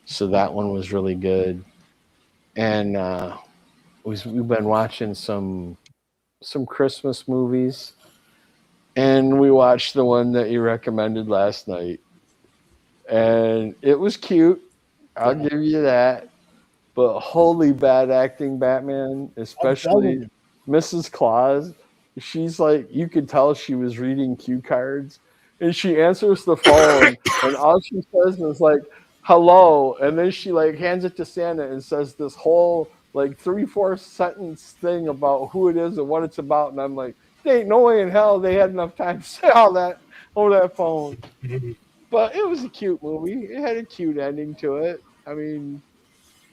So that one was really good. And we've been watching some Christmas movies. And we watched the one that you recommended last night. And it was cute. I'll give you that. But holy bad acting, Batman, especially Mrs. Claus. She's like, you could tell she was reading cue cards. And she answers the phone. And all she says is like, hello. And then she like hands it to Santa and says this whole like 3/4 sentence thing about who it is and what it's about. And I'm like, there ain't no way in hell they had enough time to say all that over that phone. But it was a cute movie. It had a cute ending to it. I mean,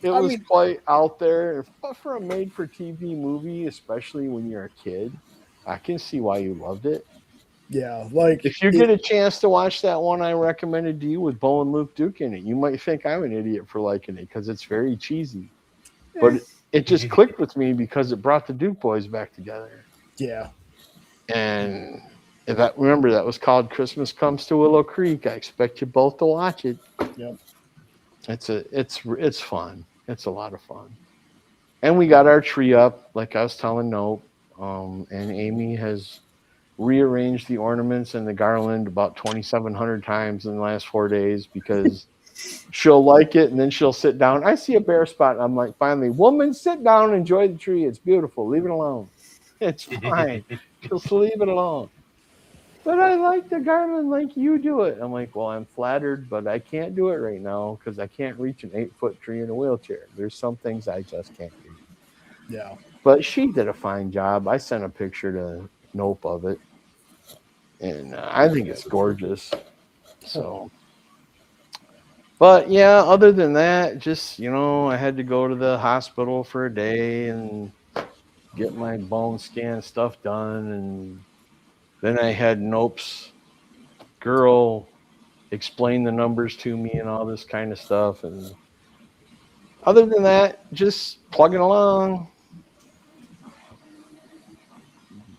it was quite out there. But for a made-for-TV movie, especially when you're a kid, I can see why you loved it. Yeah, like if you get a chance to watch that one I recommended to you with Bo and Luke Duke in it, you might think I'm an idiot for liking it because it's very cheesy. But it just clicked with me because it brought the Duke boys back together. Yeah. And remember that was called Christmas Comes to Willow Creek. I expect you both to watch it. Yep. It's fun. It's a lot of fun. And we got our tree up, like I was telling Nope. And Amy has rearranged the ornaments and the garland about 2,700 times in the last 4 days because she'll like it and then she'll sit down. I see a bare spot. And I'm like, finally, woman, sit down, enjoy the tree. It's beautiful. Leave it alone. It's fine. Just leave it alone. But I like the garland like you do it. I'm like, well, I'm flattered, but I can't do it right now because I can't reach an 8-foot tree in a wheelchair. There's some things I just can't do. Yeah. But she did a fine job. I sent a picture to Nope of it. and I think it's gorgeous. So, but yeah, other than that, just I had to go to the hospital for a day and get my bone scan stuff done, and then I had Nope's girl explain the numbers to me and all this kind of stuff. And other than that, just plugging along.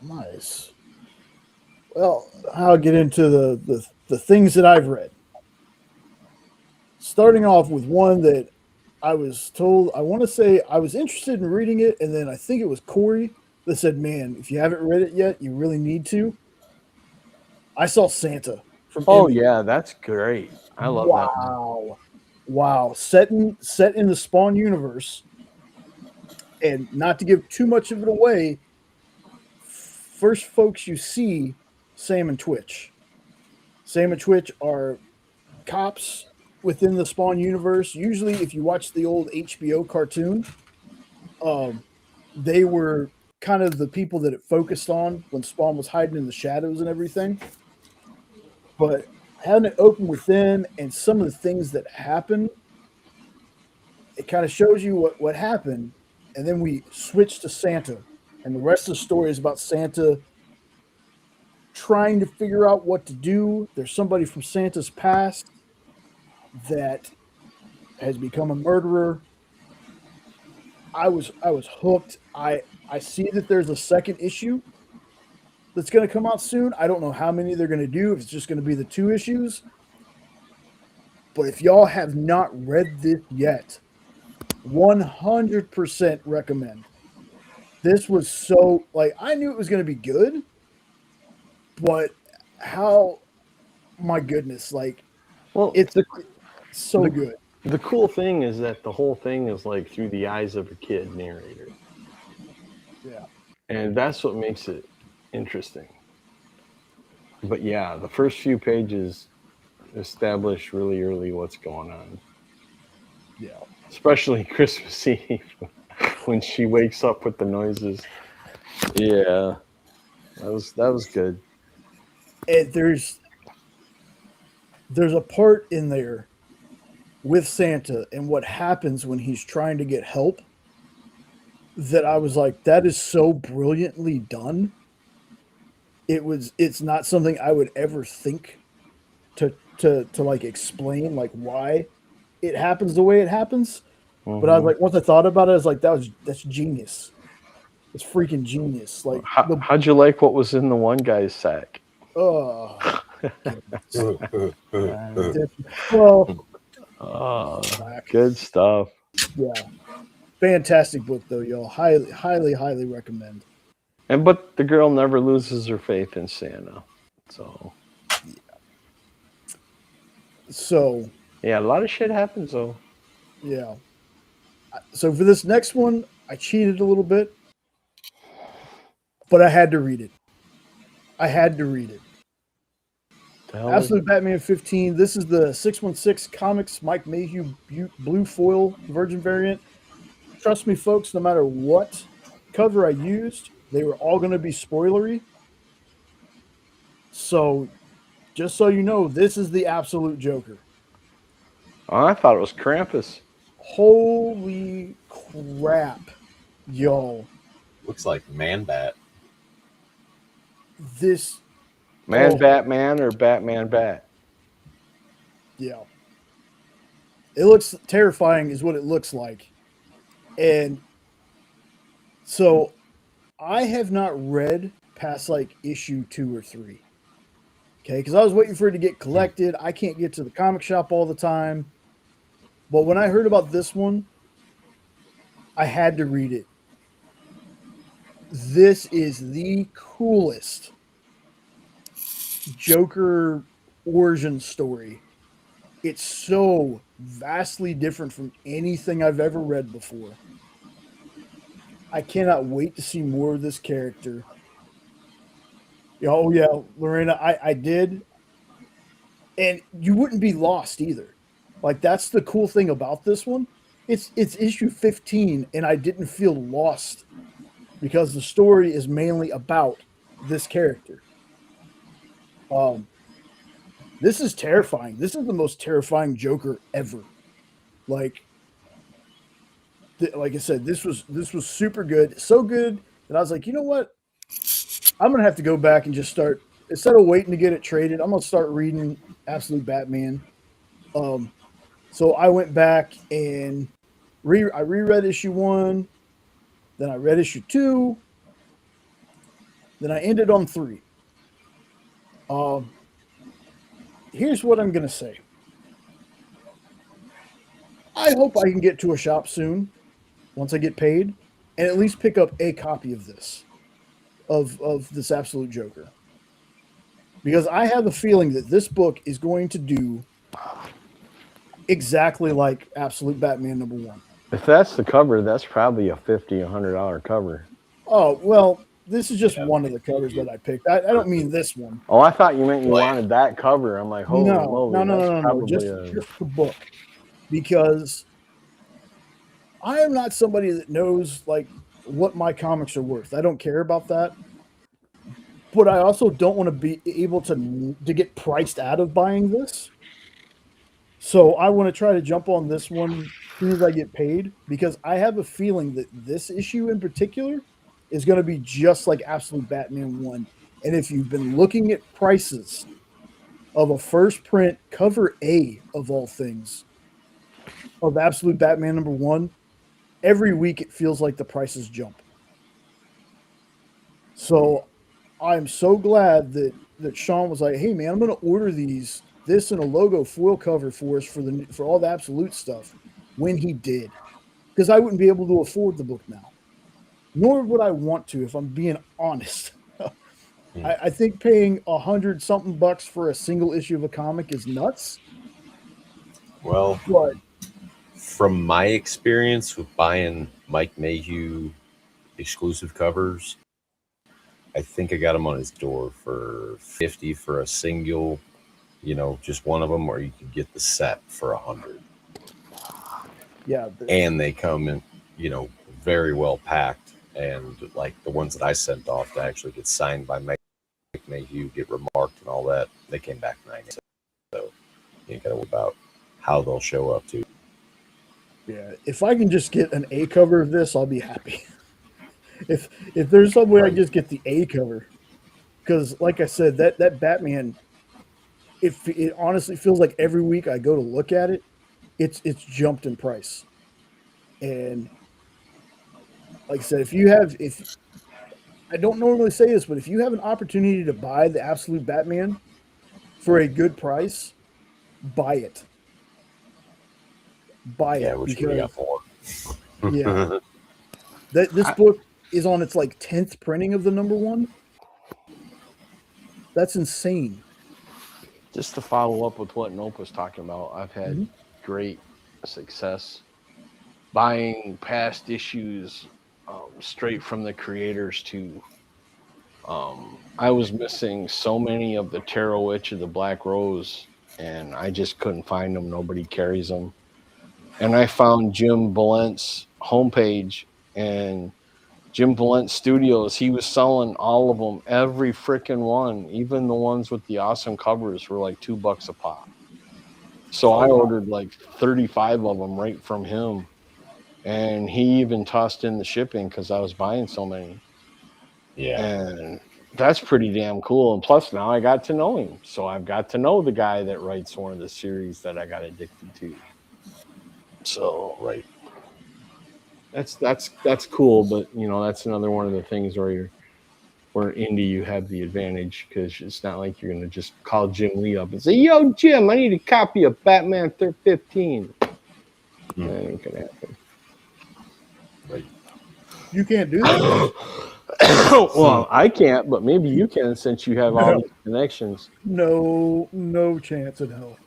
Nice. Well, I'll get into the things that I've read. Starting off with one that I was told, I want to say I was interested in reading it, and then I think it was Corey that said, "Man, if you haven't read it yet, you really need to." I saw Santa from Oh Emmy. yeah, that's great. I love that one. Wow. Set in the Spawn universe, and not to give too much of it away, first folks you see, Sam and Twitch. Sam and Twitch are cops within the Spawn universe. Usually, if you watch the old HBO cartoon, they were kind of the people that it focused on when Spawn was hiding in the shadows and everything. But having it open with them and some of the things that happen, it kind of shows you what happened. And then we switch to Santa. And the rest of the story is about Santa trying to figure out what to do. There's somebody from Santa's past that has become a murderer. I was hooked. I see that there's a second issue that's going to come out soon. I don't know how many they're going to do, if it's just going to be the 2 issues. But if y'all have not read this yet, 100% recommend. This was so, I knew it was going to be good, but my goodness, Well, it's so good. The cool thing is that the whole thing is through the eyes of a kid narrator. Yeah. And that's what makes it interesting. But yeah, the first few pages establish really early what's going on. Yeah. Especially Christmas Eve when she wakes up with the noises. Yeah. That was good. And there's a part in there with Santa and what happens when he's trying to get help that I was like, that is so brilliantly done. It's not something I would ever think to explain why it happens the way it happens. Mm-hmm. But I was like, once I thought about it, I was like, that's genius. It's freaking genius. How'd you like what was in the one guy's sack? Oh, good stuff. Yeah, fantastic book though, y'all. Highly recommend. But the girl never loses her faith in Santa. So yeah, a lot of shit happens though. Yeah. So for this next one, I cheated a little bit, but I had to read it. Absolute Batman 15. This is the 616 Comics Mike Mayhew Blue Foil Virgin variant. Trust me, folks, no matter what cover I used, they were all going to be spoilery. So, just so you know, this is the absolute Joker. Oh, I thought it was Krampus. Holy crap, y'all. Looks like Man-Bat. This... Batman or Batman Bat? Yeah. It looks terrifying is what it looks like. And so I have not read past issue 2 or 3. Okay, because I was waiting for it to get collected. I can't get to the comic shop all the time. But when I heard about this one, I had to read it. This is the coolest Joker origin story. It's so vastly different from anything I've ever read before. I cannot wait to see more of this character. Oh yeah, Lorena, I did. And you wouldn't be lost either. That's the cool thing about this one. It's issue 15 and I didn't feel lost because the story is mainly about this character. Um, this is terrifying. This is the most terrifying Joker ever. Like I said, this was super good, so good that I was like, you know what? I'm gonna have to go back and just start, instead of waiting to get it traded. I'm gonna start reading Absolute Batman. So I went back and I reread issue 1, then I read issue 2, then I ended on 3. Here's what I'm gonna say. I hope I can get to a shop soon, once I get paid, and at least pick up a copy of this, of this Absolute Joker, because I have a feeling that this book is going to do exactly like Absolute Batman #1. If that's the cover, that's probably a $50-$100 cover. Oh well, this is just one of the covers that I picked. I don't mean this one. Oh, I thought you meant you wanted that cover. I'm like, holy moly, no, just the book, because I am not somebody that knows like what my comics are worth. I don't care about that. But I also don't want to be able to get priced out of buying this. So I want to try to jump on this one as soon as I get paid, because I have a feeling that this issue in particular is going to be just like Absolute Batman 1. And if you've been looking at prices of a first print cover A of all things of Absolute Batman #1, every week it feels like the prices jump. So I'm so glad that Sean was like, hey man, I'm going to order this and a logo foil cover for us for all the Absolute stuff, when he did, because I wouldn't be able to afford the book now, nor would I want to, if I'm being honest. I think paying $100-something for a single issue of a comic is nuts. Well, but from my experience with buying Mike Mayhew exclusive covers, I think I got them on his door for $50 for a single, just one of them, or you could get the set for $100. Yeah, and they come in, very well packed, and like the ones that I sent off to actually get signed by Mike Mayhew, get remarked and all that, they came back nice. So you ain't gotta worry about how they'll show up too. Yeah, if I can just get an A cover of this, I'll be happy. if there's some way I just get the A cover, because like I said, that Batman, it honestly feels like every week I go to look at it, it's jumped in price. And like I said, if I don't normally say this, but if you have an opportunity to buy the Absolute Batman for a good price, buy it. Buy it. Which because, we got for. Yeah. This book is on its like 10th printing of the #1. That's insane. Just to follow up with what Nope was talking about, I've had great success buying past issues straight from the creators too. I was missing so many of the Tarot Witch of the Black Rose, and I just couldn't find them. Nobody carries them. And I found Jim Valent's homepage, and Jim Valent Studios, he was selling all of them, every freaking one, even the ones with the awesome covers were like $2 a pop. So I ordered like 35 of them right from him. And he even tossed in the shipping because I was buying so many. Yeah. And that's pretty damn cool. And plus now I got to know him. So I've got to know the guy that writes one of the series that I got addicted to. So that's cool, but that's another one of the things where indie you have the advantage, because it's not like you're gonna just call Jim Lee up and say, "Yo, Jim, I need a copy of Batman 15." That ain't gonna happen. Right. You can't do that. Well, I can't, but maybe you can, since you have all these connections. No chance in hell.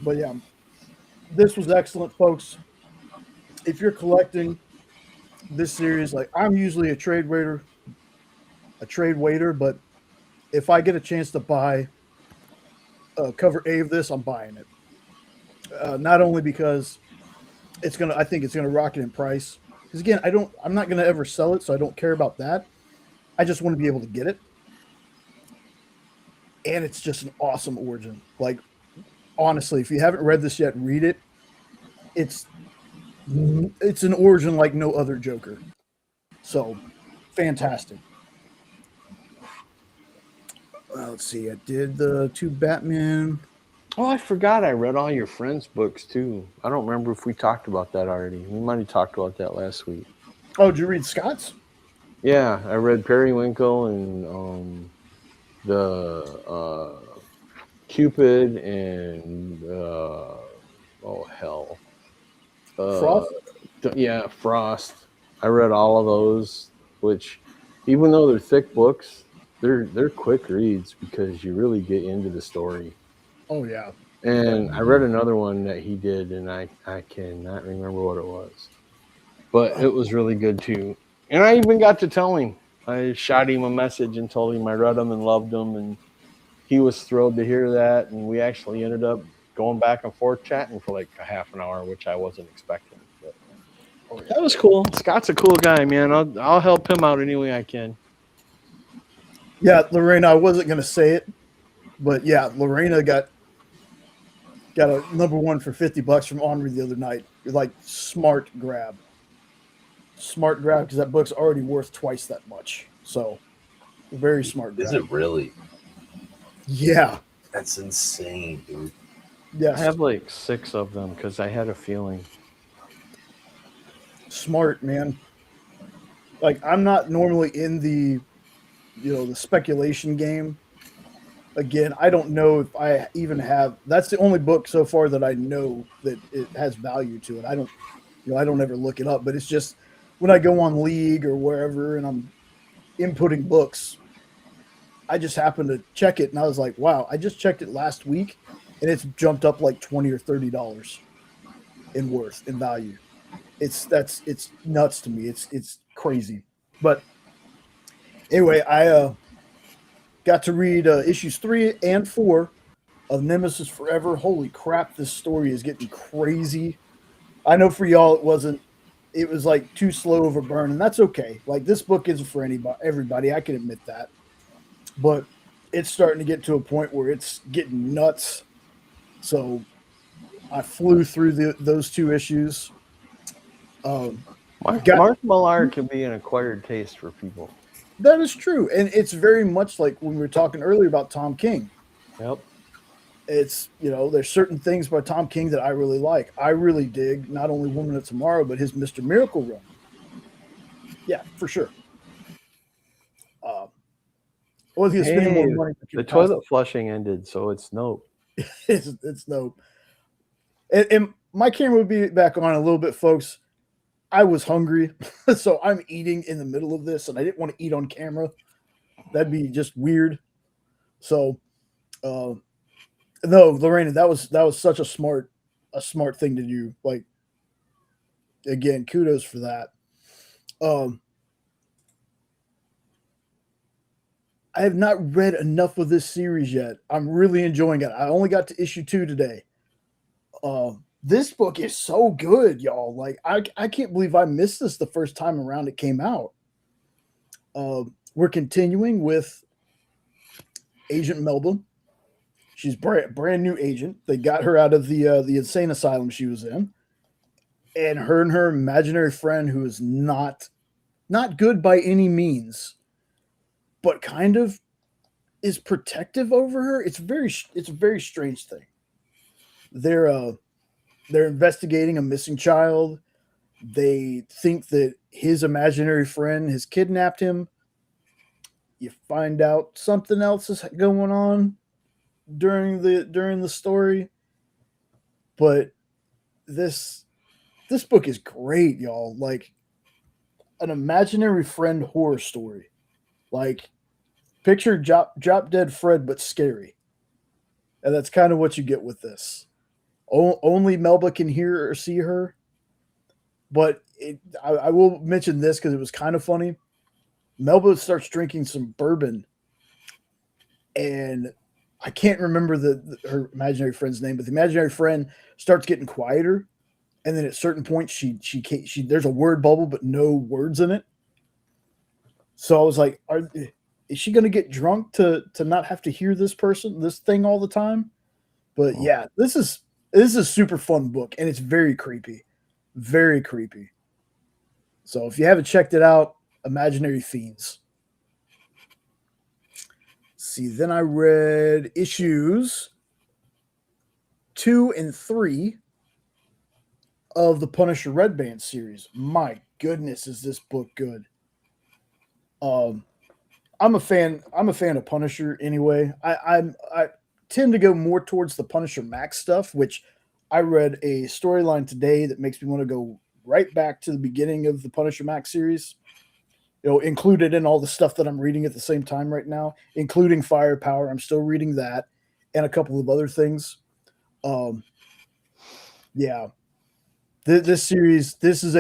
But yeah, this was excellent, folks. If you're collecting this series, like I'm usually a trade waiter, but if I get a chance to buy cover A of this, I'm buying it. Not only because I think it's gonna rocket in price. Because again, I'm not gonna ever sell it, so I don't care about that. I just want to be able to get it. And it's just an awesome origin. Like, honestly, if you haven't read this yet, read it. It's an origin like no other Joker. So, fantastic. Let's see. I did the 2 Batman. Oh, I forgot I read all your friends' books too. I don't remember if we talked about that already. We might have talked about that last week. Oh, did you read Scott's? Yeah, I read Periwinkle and the Cupid and oh hell, Frost? Yeah, Frost. I read all of those, which even though they're thick books, they're quick reads because you really get into the story. Oh yeah. And I read another one that he did, and I cannot remember what it was, but it was really good too. And I even got to tell him. I shot him a message and told him I read them and loved them, and he was thrilled to hear that. And we actually ended up going back and forth chatting for like a half an hour, which I wasn't expecting. But that was cool. Scott's a cool guy, man. I'll help him out any way I can. Yeah, Lorena, I wasn't going to say it, but yeah, Lorena got a #1 for $50 from Henri the other night. Like, smart grab because that book's already worth twice that much. So, very smart grab. Is it really? Yeah. That's insane, dude. Yes. I have like 6 of them because I had a feeling. Smart, man. Like, I'm not normally in the speculation game. Again, I don't know if I even have. That's the only book so far that I know that it has value to it. I don't ever look it up, but it's just when I go on League or wherever and I'm inputting books, I just happen to check it and I was like, wow, I just checked it last week and it's jumped up like $20 or $30 in value. It's nuts to me. It's crazy. But anyway, I got to read issues 3 and 4 of Nemesis Forever. Holy crap, this story is getting crazy. I know for y'all it was like too slow of a burn, and that's okay. Like, this book isn't for everybody. I can admit that. But it's starting to get to a point where it's getting nuts. So I flew through those 2 issues. Mark Millar can be an acquired taste for people. That is true. And it's very much like when we were talking earlier about Tom King. Yep. It's, there's certain things by Tom King that I really like. I really dig not only Woman of Tomorrow, but his Mr. Miracle run. Yeah, for sure. Well, if you spend more money, the toilet flushing ended, so it's Nope. it's Nope. And my camera would be back on a little bit, folks. I was hungry, so I'm eating in the middle of this, and I didn't want to eat on camera. That'd be just weird. So, no, Lorena, that was such a smart thing to do. Like, again, kudos for that. I have not read enough of this series yet. I'm really enjoying it. I only got to issue 2 today. This book is so good, y'all. Like, I can't believe I missed this the first time around it came out. We're continuing with Agent Melba. She's brand new agent. They got her out of the insane asylum she was in. And her imaginary friend, who is not good by any means, but kind of is protective over her. It's a very strange thing. They're investigating a missing child. They think that his imaginary friend has kidnapped him. You find out something else is going on during the story. But this book is great, y'all. Like, an imaginary friend horror story. Like, picture Drop Dead Fred, but scary. And that's kind of what you get with this. Only Melba can hear or see her. But I will mention this because it was kind of funny. Melba starts drinking some bourbon. And I can't remember her imaginary friend's name, but the imaginary friend starts getting quieter. And then at certain points, she there's a word bubble, but no words in it. So I was like, is she going to get drunk to not have to hear this thing all the time? But yeah, this is a super fun book, and it's very creepy. Very creepy. So if you haven't checked it out, Imaginary Fiends. See, then I read issues 2 and 3 of the Punisher Red Band series. My goodness, is this book good? I'm a fan of Punisher anyway. I tend to go more towards the Punisher Max stuff, which I read a storyline today that makes me want to go right back to the beginning of the Punisher Max series. Included in all the stuff that I'm reading at the same time right now, including Firepower. I'm still reading that and a couple of other things. Yeah. This series, this is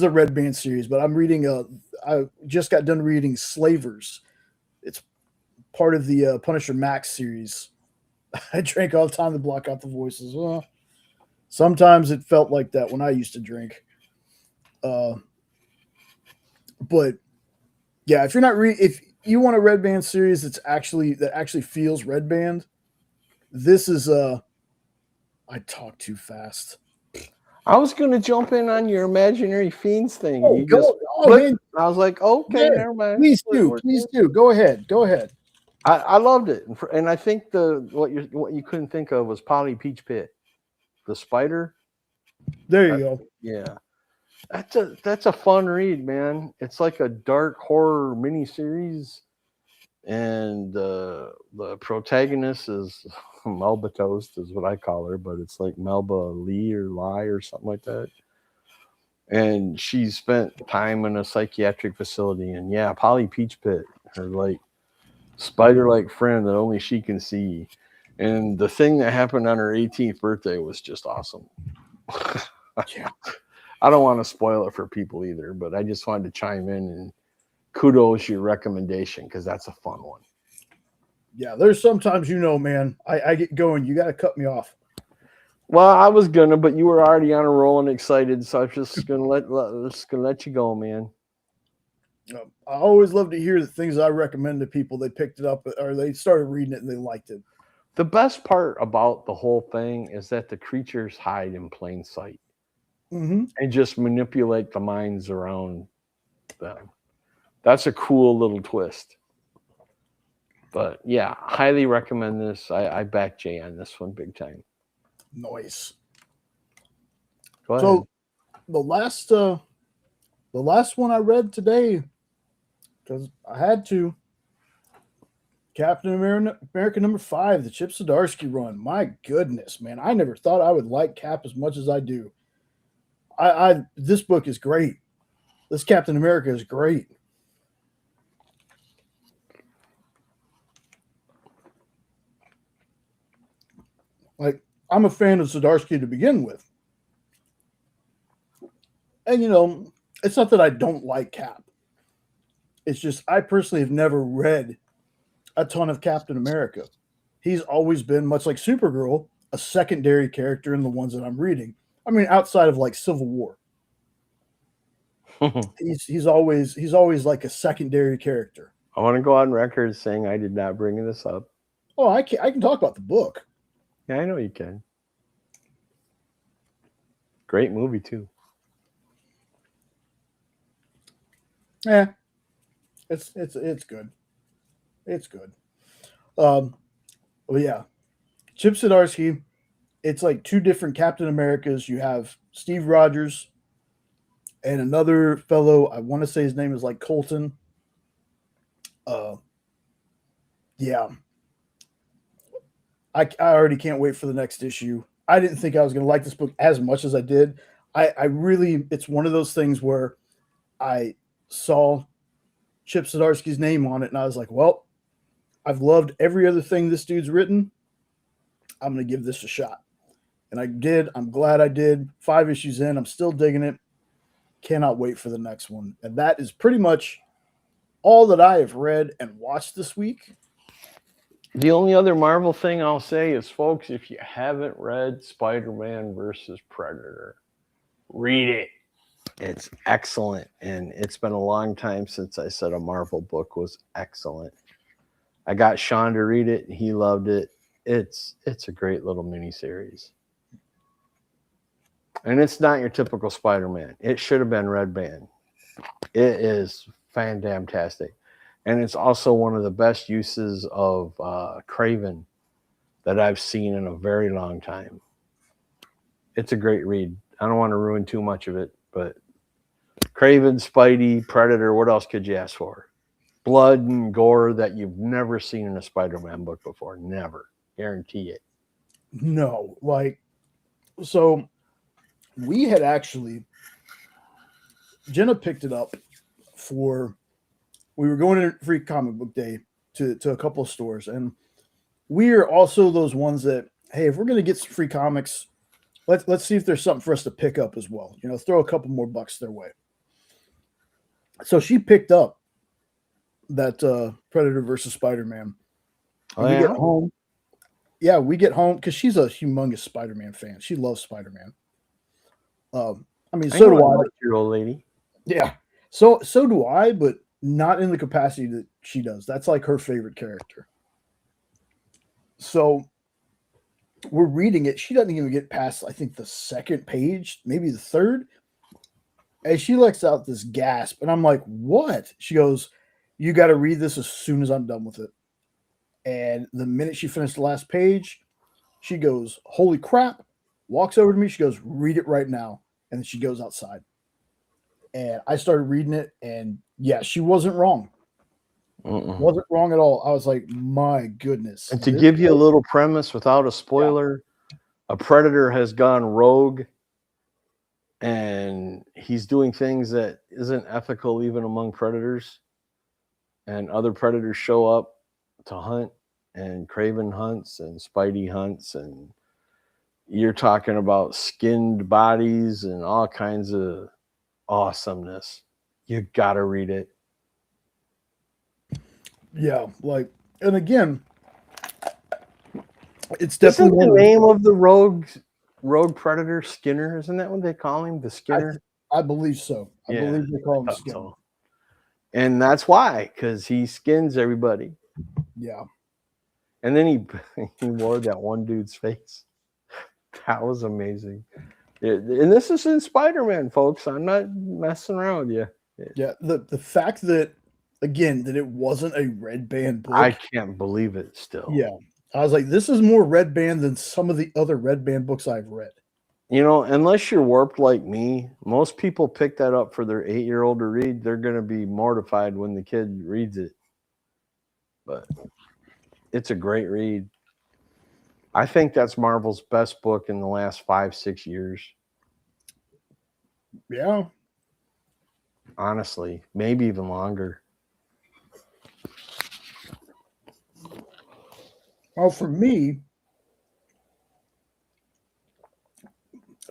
a Red Band series, but I'm reading I just got done reading Slavers. It's part of the Punisher Max series. I drank all the time to block out the voices. Well, sometimes it felt like that when I used to drink. But yeah, if you're not if you want a Red Band series that actually feels Red Band, this is I talk too fast. I was going to jump in on your Imaginary Fiends thing. Man. I was like, okay, never mind. Please do. Go ahead. I loved it, and I think what you couldn't think of was Polly Peach Pit, the spider. There you go. Yeah, that's a fun read, man. It's like a dark horror miniseries, and the protagonist is Melba Toast, is what I call her, but it's like Melba Lee or Lie or something like that. And she spent time in a psychiatric facility, and yeah, Polly Peach Pit, her like spider-like friend that only she can see. And the thing that happened on her 18th birthday was just awesome. Yeah. I don't want to spoil it for people either, but I just wanted to chime in and kudos your recommendation, because that's a fun one. Yeah, there's sometimes, man, I get going. You got to cut me off. Well, I was gonna, but you were already on a roll and excited, so I'm just gonna let you go, man. I always love to hear the things I recommend to people. They picked it up or they started reading it and they liked it. The best part about the whole thing is that the creatures hide in plain sight and just manipulate the minds around them. That's a cool little twist. But yeah, highly recommend this. I back Jay on this one big time. Nice. Go ahead. So the last one I read today, because I had to, Captain America #5, the Chip Zdarsky run. My goodness, man. I never thought I would like Cap as much as I do. This book is great. This Captain America is great. Like, I'm a fan of Zdarsky to begin with. And, it's not that I don't like Cap. It's just I personally have never read a ton of Captain America. He's always been, much like Supergirl, a secondary character in the ones that I'm reading. I mean, outside of like Civil War. he's always like a secondary character. I want to go on record saying I did not bring this up. Oh, I can talk about the book. Yeah, I know you can. Great movie too. Yeah, it's good. It's good. Well, yeah, Chip Zdarsky. It's like two different Captain Americas. You have Steve Rogers and another fellow. I want to say his name is like Colton. Yeah. I already can't wait for the next issue. I didn't think I was going to like this book as much as I did. I really, it's one of those things where I saw Chip Zdarsky's name on it and I was like, well, I've loved every other thing this dude's written. I'm going to give this a shot. And I did. I'm glad I did. 5 issues in. I'm still digging it. Cannot wait for the next one. And that is pretty much all that I have read and watched this week. The only other Marvel thing I'll say is, folks, if you haven't read Spider-Man versus Predator, read it. It's excellent, and it's been a long time since I said a Marvel book was excellent. I got Sean to read it, and he loved it. It's a great little miniseries. And it's not your typical Spider-Man. It should have been Red Band. It is fantastic. And it's also one of the best uses of Craven that I've seen in a very long time. It's a great read. I don't want to ruin too much of it, but Craven, Spidey, Predator, what else could you ask for? Blood and gore that you've never seen in a Spider-Man book before. Never. Guarantee it. No, like, so we had actually, Jenna picked it up we were going to Free Comic Book Day to a couple of stores, and we are also those ones that, hey, if we're going to get some free comics, let's see if there's something for us to pick up as well. You know, throw a couple more bucks their way. So she picked up that Predator versus Spider-Man. Oh, we yeah? get home. Yeah, we get home because she's a humongous Spider-Man fan. She loves Spider-Man. I mean, so do I. Your old lady. Yeah, so do I, but not in the capacity that she does. That's like her favorite character. So we're reading it. She doesn't even get past, I think, the second page, maybe the third. And she lets out this gasp. And I'm like, what? She goes, you got to read this as soon as I'm done with it. And the minute she finished the last page, she goes, holy crap. Walks over to me. She goes, read it right now. And then she goes outside. And I started reading it. And yeah, she wasn't wrong. Wasn't wrong at all. I was like, my goodness. And to give you a little premise without a spoiler, a predator has gone rogue and he's doing things that isn't ethical even among predators. And other predators show up to hunt, and Craven hunts and Spidey hunts, and you're talking about skinned bodies and all kinds of awesomeness. You gotta read it. Yeah, like, and again, it's definitely Isn't the name of the rogue predator Skinner? Isn't that what they call him? The Skinner? I believe so. I believe they call him Skinner. So. And that's why, because he skins everybody. Yeah. And then he wore that one dude's face. That was amazing. And this is in Spider-Man, folks. I'm not messing around with you. Yeah, the fact that, again, that it wasn't a Red Band book. I can't believe it still. Yeah. I was like, this is more Red Band than some of the other Red Band books I've read. You know, unless you're warped like me, most people pick that up for their 8-year-old to read. They're going to be mortified when the kid reads it. But it's a great read. I think that's Marvel's best book in the last 5-6 years. Yeah. Honestly, maybe even longer. Well, for me,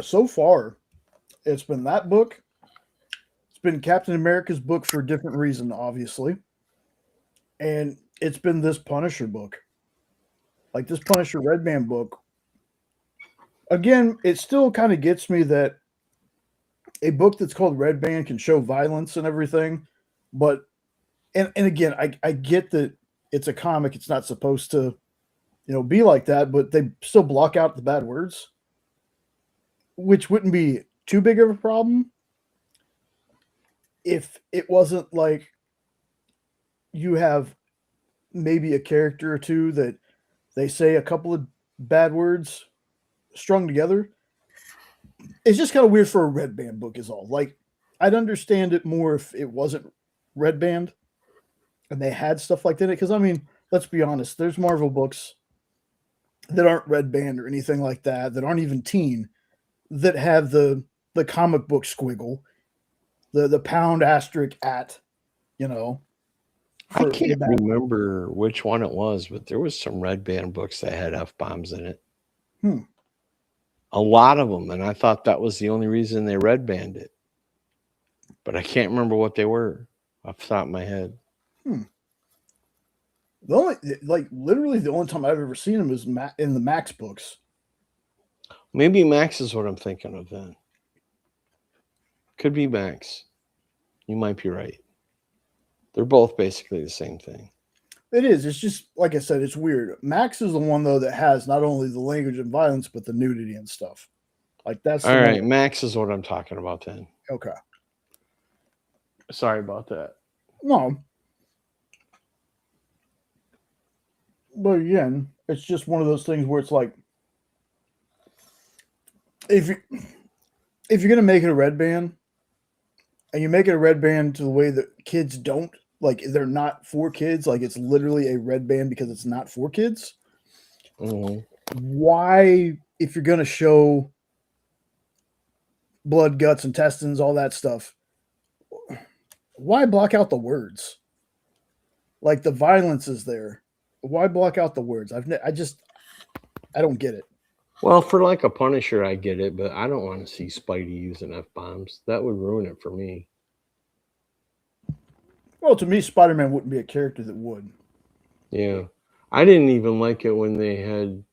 so far, it's been that book. It's been Captain America's book for a different reason, obviously. And it's been this Punisher book. Like this Punisher Red Band book. Again, it still kind of gets me that a book that's called Red Band can show violence and everything. But, and again, I get that it's a comic. It's not supposed to, be like that, but they still block out the bad words, which wouldn't be too big of a problem if it wasn't like you have maybe a character or two that they say a couple of bad words strung together. It's just kind of weird for a Red Band book is all. Like, I'd understand it more if it wasn't Red Band and they had stuff like that. Because, I mean, let's be honest, there's Marvel books that aren't Red Band or anything like that, that aren't even teen, that have the comic book squiggle, the pound asterisk at, I can't remember which one it was, but there was some Red Band books that had F-bombs in it. A lot of them, and I thought that was the only reason they Red Banned it. But I can't remember what they were off the top of my head. The only, literally the only time I've ever seen them is in the Max books. Maybe Max is what I'm thinking of then. Could be Max. You might be right. They're both basically the same thing. It is. It's just, like I said, it's weird. Max is the one, though, that has not only the language and violence, but the nudity and stuff. Like, that's All the right. one. Max is what I'm talking about then. Okay. Sorry about that. No. But again, it's just one of those things where it's like, if you're gonna make it a red band, and you make it a red band to the way that kids don't, like they're not for kids, like it's literally a red band because it's not for kids. Mm-hmm. Why, if you're gonna show blood, guts, intestines, all that stuff, why block out the words? Like the violence is there. Why block out the words? I don't get it. Well, for like a Punisher, I get it, but I don't want to see Spidey using F-bombs. That would ruin it for me. Well, to me, Spider-Man wouldn't be a character that would. Yeah. I didn't even like it when they had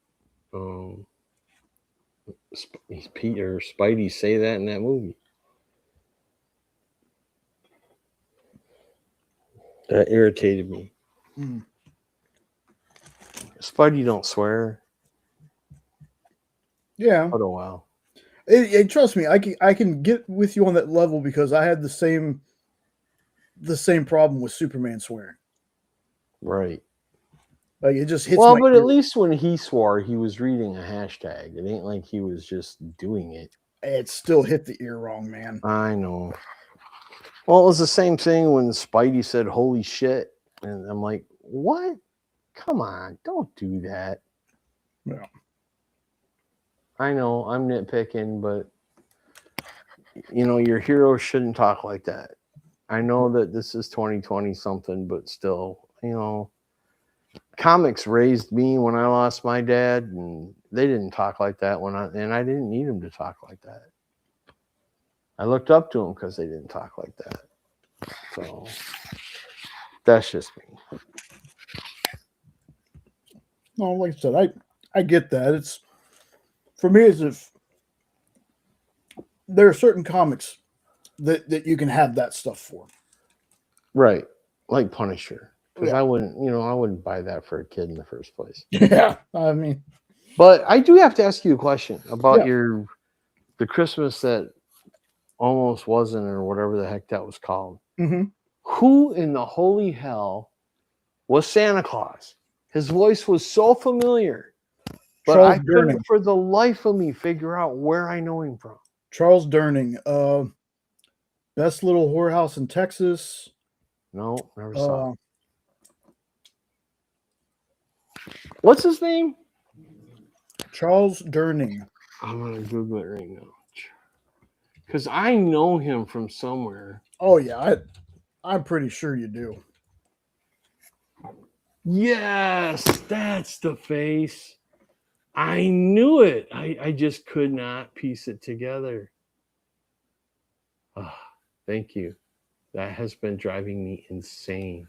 Peter Spidey say that in that movie. That irritated me. Mm. Spidey don't swear. Yeah. Oh, wow. Trust me, I can get with you on that level because I had the same problem with Superman swearing. Right. Like it just hits. Well, but at least when he swore, he was reading a hashtag. It ain't like he was just doing it. It still hit the ear wrong, man. I know. Well, it was the same thing when Spidey said, "Holy shit." And I'm like, what? Come on, don't do that. Yeah. I know I'm nitpicking, but your hero shouldn't talk like that. I know that this is 2020 something, but still, comics raised me when I lost my dad, and they didn't talk like that and I didn't need them to talk like that. I looked up to them because they didn't talk like that. So that's just me. No, like I said, I get that. It's for me as if there are certain comics that you can have that stuff for. Right. Like Punisher. Because Yeah. I wouldn't buy that for a kid in the first place. Yeah. I mean, but I do have to ask you a question about Yeah. the Christmas that almost wasn't, or whatever the heck that was called. Mm-hmm. Who in the holy hell was Santa Claus? His voice was so familiar, but Charles I Durning. couldn't for the life of me figure out where I know him from. Charles Durning, Best Little Whorehouse in Texas. No, never saw it. What's his name? Charles Durning. I'm gonna Google it right now because I know him from somewhere. Oh yeah, I'm pretty sure you do. Yes, that's the face. I knew it. I just could not piece it together. Oh, thank you. That has been driving me insane.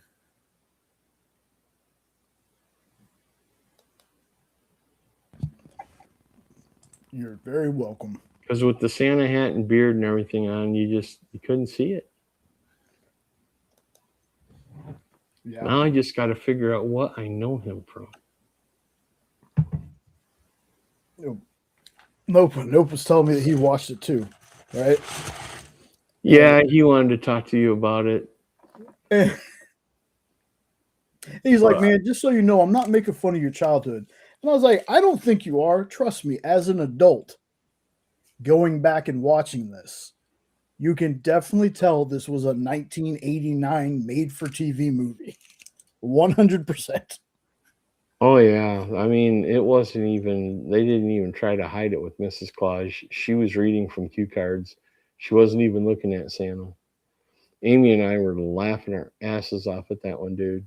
You're very welcome. Because with the Santa hat and beard and everything on, you couldn't see it. Yeah. Now I just got to figure out what I know him from. Nope was telling me that he watched it too, right? Yeah, he wanted to talk to you about it. He's like, man, just so you know, I'm not making fun of your childhood. And I was like, I don't think you are. Trust me, as an adult, going back and watching this, you can definitely tell this was a 1989 made-for-TV movie. 100%. Oh, yeah. I mean, it wasn't even, they didn't even try to hide it with Mrs. Claus. She was reading from cue cards. She wasn't even looking at Santa. Amy and I were laughing our asses off at that one, dude.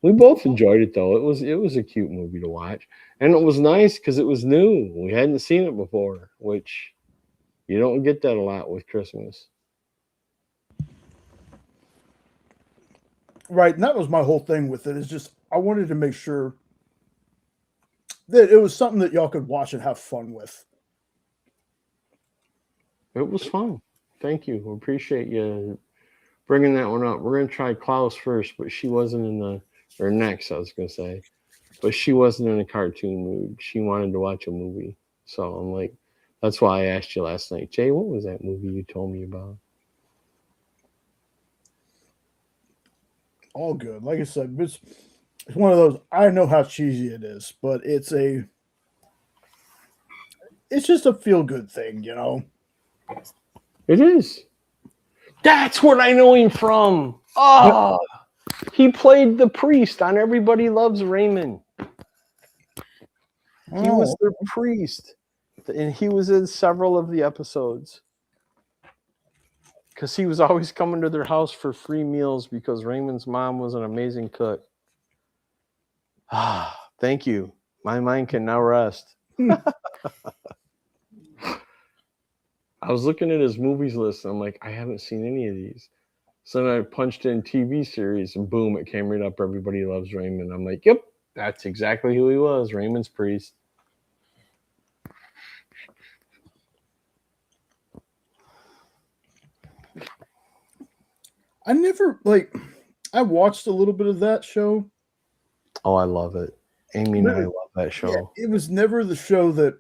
We both enjoyed it, though. It was a cute movie to watch. And it was nice because it was new. We hadn't seen it before, which you don't get that a lot with Christmas. Right, and that was my whole thing with it. Is just I wanted to make sure that it was something that y'all could watch and have fun with. It was fun. Thank you. We appreciate you bringing that one up. We're gonna try Klaus first, but she wasn't in the or next. I was gonna say, but she wasn't in a cartoon mood. She wanted to watch a movie. So I'm like, that's why I asked you last night, Jay. What was that movie you told me about? All good. Like I said, it's one of those. I know how cheesy it is, but it's just a feel good thing, you know. It is. That's what I know him from. Oh, he played the priest on Everybody Loves Raymond. He was the priest, and he was in several of the episodes because he was always coming to their house for free meals because Raymond's mom was an amazing cook. Ah, thank you. My mind can now rest. I was looking at his movies list, and I'm like, I haven't seen any of these. So then I punched in TV series, and boom, it came right up. Everybody Loves Raymond. I'm like, yep, that's exactly who he was. Raymond's priest. I never I watched a little bit of that show. Oh, I love it. Amy and I love that show. Yeah, it was never the show that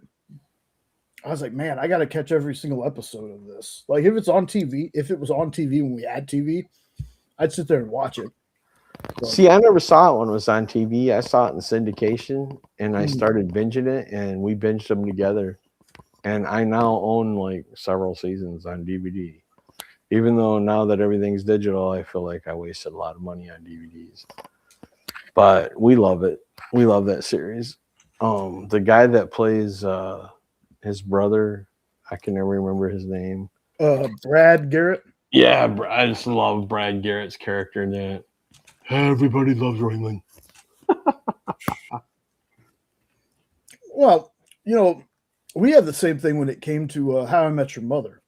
I was like, man, I got to catch every single episode of this. Like, if it was on TV when we had TV, I'd sit there and watch it. But, see, I never saw it when it was on TV. I saw it in syndication, and I started binging it, and we binged them together. And I now own like several seasons on DVD. Even though now that everything's digital, I feel like I wasted a lot of money on DVDs. But we love it. We love that series. The guy that plays his brother, I can never remember his name. Brad Garrett. Yeah, I just love Brad Garrett's character in that. Everybody loves Raymond. Well, you know, we had the same thing when it came to How I Met Your Mother.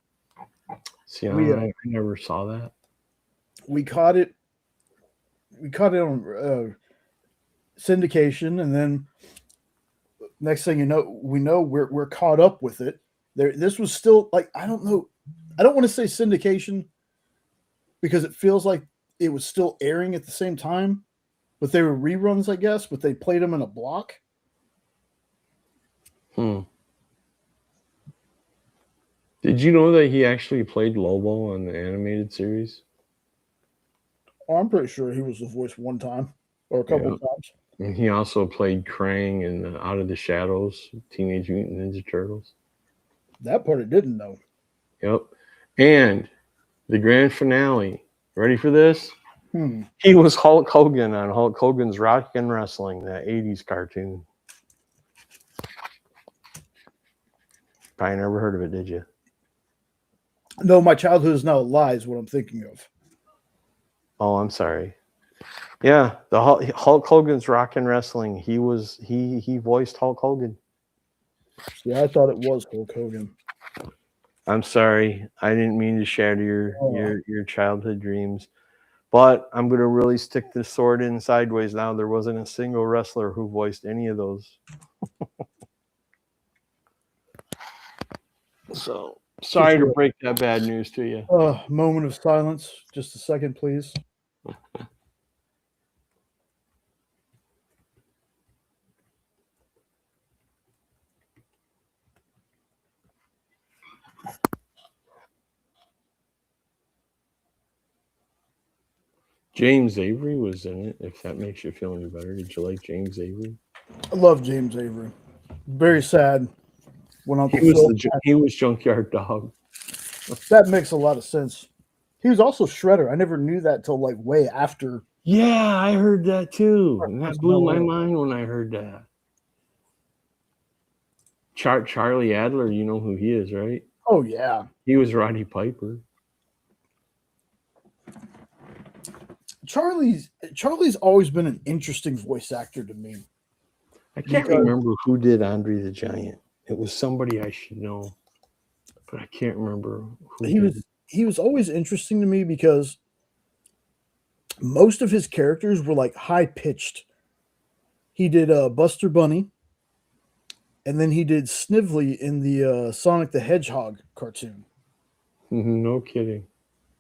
See, I never saw that. We caught it. We caught it on syndication, and then next thing you know, we're caught up with it. This was still like, I don't know. I don't want to say syndication because it feels like it was still airing at the same time, but they were reruns, I guess. But they played them in a block. Did you know that he actually played Lobo on the animated series? Oh, I'm pretty sure he was the voice one time or a couple of times. And he also played Krang in Out of the Shadows, Teenage Mutant Ninja Turtles. That part I didn't know. Yep. And the grand finale. Ready for this? He was Hulk Hogan on Hulk Hogan's Rockin' Wrestling, that 80s cartoon. Probably never heard of it, did you? No, my childhood is now a lie is what I'm thinking of. Oh, I'm sorry. Yeah, the Hulk Hogan's Rockin' Wrestling. He voiced Hulk Hogan. Yeah, I thought it was Hulk Hogan. I'm sorry. I didn't mean to shatter your childhood dreams. But I'm going to really stick the sword in sideways now. There wasn't a single wrestler who voiced any of those. So, sorry to break that bad news to you. Moment of silence. Just a second, please. James Avery was in it, if that makes you feel any better. Did you like James Avery? I love James Avery. Very sad when Uncle he was Junkyard Dog. That makes a lot of sense. He was also Shredder. I never knew that till like way after. Yeah, I heard that too. And that blew my mind when I heard that. Charlie Adler, you know who he is, right? Oh, yeah. He was Roddy Piper. Charlie's always been an interesting voice actor to me. I can't remember who did Andre the Giant. It was somebody I should know, but I can't remember who he was always interesting to me because most of his characters were like high pitched. He did Buster Bunny, and then he did Snively in the Sonic the Hedgehog cartoon. No kidding.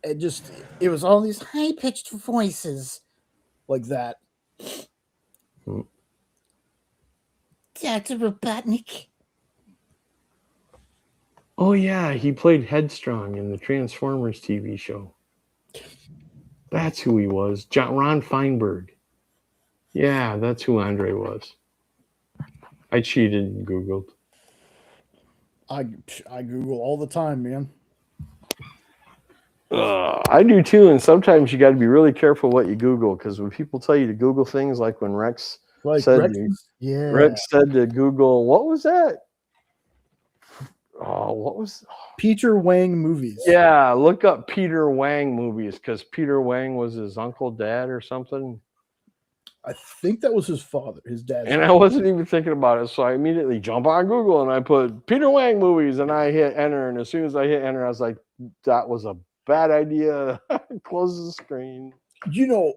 It was all these high pitched voices like that. Hmm. Dr. Robotnik. Oh yeah, he played Headstrong in the Transformers TV show. That's who he was. Ron Feinberg. Yeah, that's who Andre was. I cheated and Googled. I Google all the time, man. I do too, and sometimes you got to be really careful what you Google, because when people tell you to Google things, like when Rex said to Google, what was that? Oh, what was Peter Wang movies? Yeah, look up Peter Wang movies, because Peter Wang was his uncle, dad, or something. I think that was his father, his dad. And I wasn't even thinking about it, so I immediately jump on Google and I put Peter Wang movies, and I hit enter. And as soon as I hit enter, I was like, that was a bad idea. Close the screen. You know,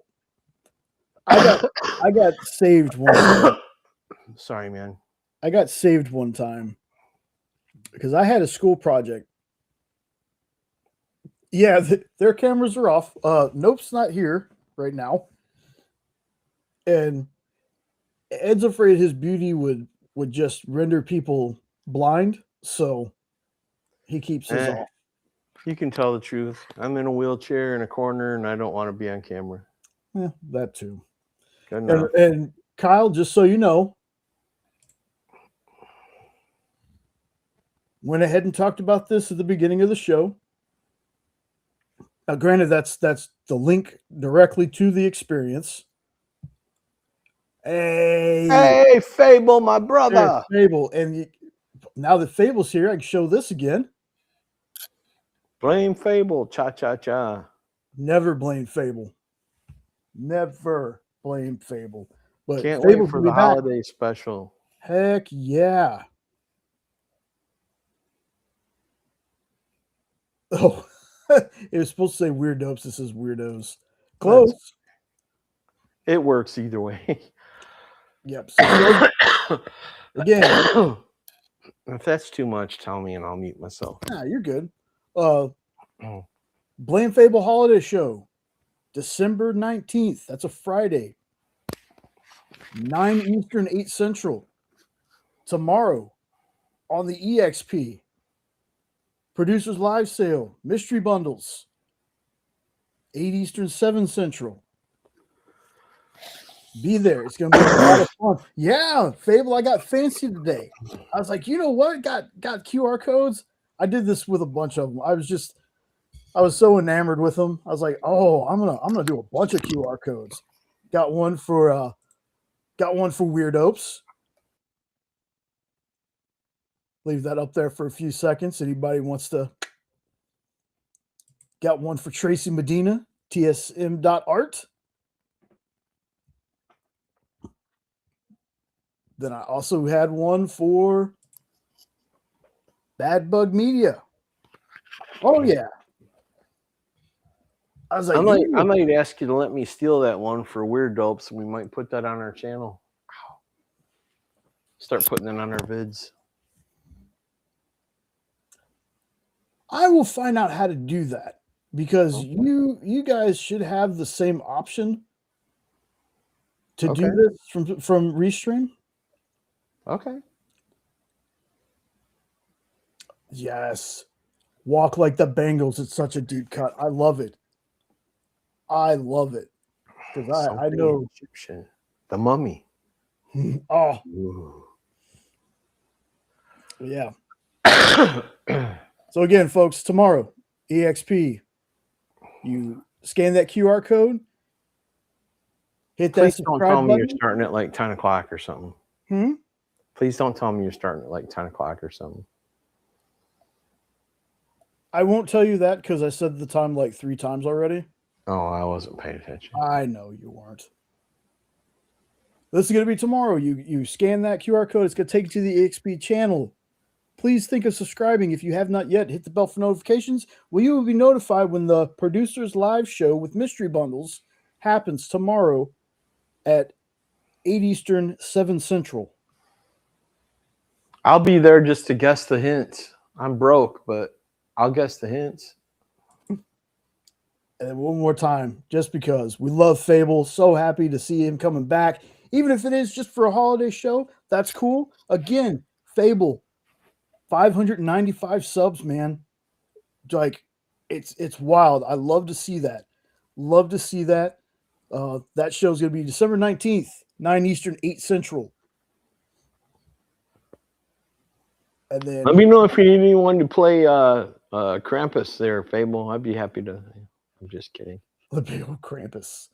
I got saved one time. Sorry, man. I got saved one time because I had a school project. Yeah, their cameras are off. Nope's not here right now. And Ed's afraid his beauty would just render people blind, so he keeps his off. You can tell the truth. I'm in a wheelchair in a corner, and I don't want to be on camera. Yeah, that too. Good enough. And Kyle, just so you know, went ahead and talked about this at the beginning of the show. Now, granted, that's the link directly to the experience. Hey, Fable, my brother. Fable, and now that Fable's here, I can show this again. Blame Fable, cha cha cha. Never blame Fable. Never blame Fable. But Can't Fable wait for the holiday special. Heck yeah. Oh, it was supposed to say Weird Dopes. This is Weirdos. Close. It works either way. Yep. So, again, if that's too much, tell me and I'll mute myself. Nah, you're good. Blame Fable Holiday Show, December 19th. That's a Friday. 9 Eastern, 8 Central. Tomorrow on the EXP. Producers Live Sale, Mystery Bundles. 8 Eastern, 7 Central. Be there. It's going to be a lot of fun. Yeah, Fable, I got fancy today. I was like, you know what? Got QR codes. I did this with a bunch of them. I was so enamored with them. I was like, oh, I'm gonna do a bunch of QR codes. Got one for Weirdos. Leave that up there for a few seconds. Anybody wants to? Got one for Tracy Medina, tsm.art. Then I also had one for Bad Bug Media. Oh yeah. I was like, I might ask you to let me steal that one for Weird Dopes. We might put that on our channel. Start putting it on our vids. I will find out how to do that, because you guys should have the same option to do this from Restream. Okay. Yes. Walk Like the Bengals. It's such a deep cut. I love it. I love it. Because I know Egyptian. The Mummy. Oh. Ooh. Yeah. So again, folks, tomorrow, EXP. You scan that QR code. Hit that Please subscribe don't tell me button. you're starting at like 10 o'clock or something. Please don't tell me you're starting at like 10 o'clock or something. I won't tell you that because I said the time like 3 times already. Oh, I wasn't paying attention. I know you weren't. This is going to be tomorrow. You scan that QR code. It's going to take you to the EXP channel. Please think of subscribing if you have not yet. Hit the bell for notifications. You will be notified when the Producers Live Show with Mystery Bundles happens tomorrow at 8 Eastern, 7 Central. I'll be there just to guess the hints. I'm broke, but I'll guess the hints. And then one more time, just because we love Fable. So happy to see him coming back. Even if it is just for a holiday show, that's cool. Again, Fable, 595 subs, man. Like, it's wild. I love to see that. Love to see that. That show's going to be December 19th, 9 Eastern, 8 Central. And then Let me know if you need anyone to play Krampus there, Fable. I'd be happy to. I'm just kidding. the big old Krampus.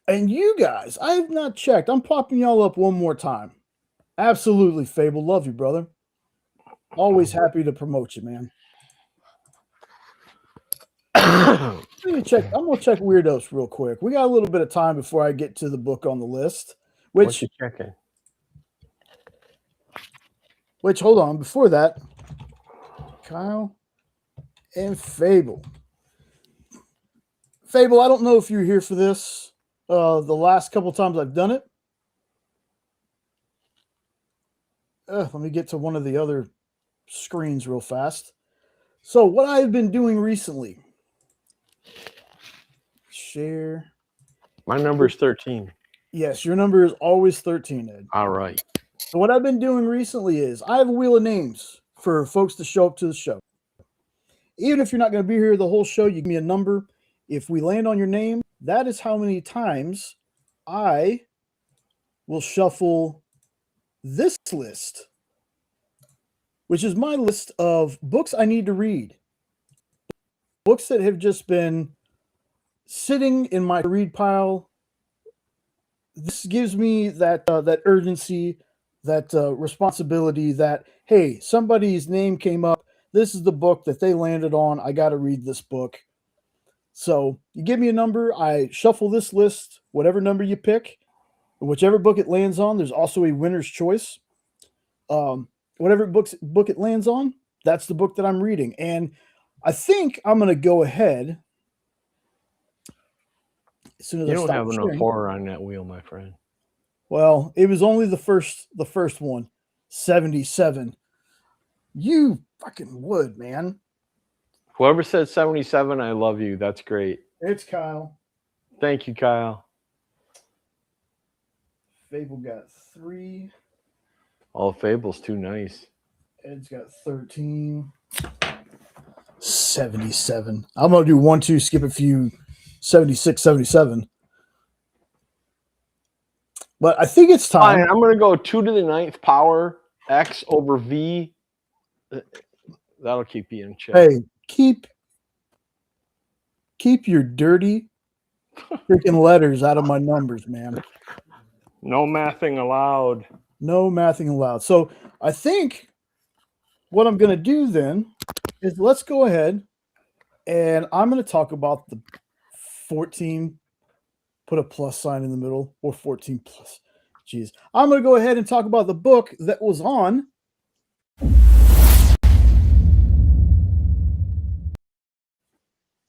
And you guys, I have not checked. I'm popping y'all up one more time. Absolutely, Fable. Love you, brother. Always happy to promote you, man. I'm gonna check Weirdos real quick. We got a little bit of time before I get to the book on the list. What you checking? Which, hold on, before that, Kyle and Fable. Fable, I don't know if you're here for this. The last couple times I've done it. Let me get to one of the other screens real fast. So what I've been doing recently. Share. My number is 13. Yes, your number is always 13, Ed. All right. So what I've been doing recently is I have a wheel of names for folks to show up to the show. Even if you're not going to be here the whole show, you give me a number. If we land on your name, that is how many times I will shuffle this list, which is my list of books I need to read. Books that have just been sitting in my read pile. This gives me that urgency, that responsibility that, hey, somebody's name came up. This is the book that they landed on. I got to read this book. So you give me a number. I shuffle this list, whatever number you pick, and whichever book it lands on, there's also a winner's choice. Whatever book it lands on, that's the book that I'm reading. And I think I'm going to go ahead. As soon as You I don't stop have sharing. enough horror on that wheel, my friend. Well, it was only the first one, 77. You fucking would, man. Whoever said 77, I love you. That's great. It's Kyle. Thank you, Kyle. Fable got 3. Oh, Fable's too nice. Ed's got 13. 77. I'm going to do 1, 2, skip a few. 76, 77. But I think it's time. Fine, I'm going to go 2 to the 9th power, X over V. That'll keep you in check. Hey, keep your dirty freaking letters out of my numbers, man. No mathing allowed. No mathing allowed. So I think what I'm going to do then is let's go ahead and I'm going to talk about the 14, put a plus sign in the middle, or 14 plus. Jeez. I'm going to go ahead and talk about the book that was on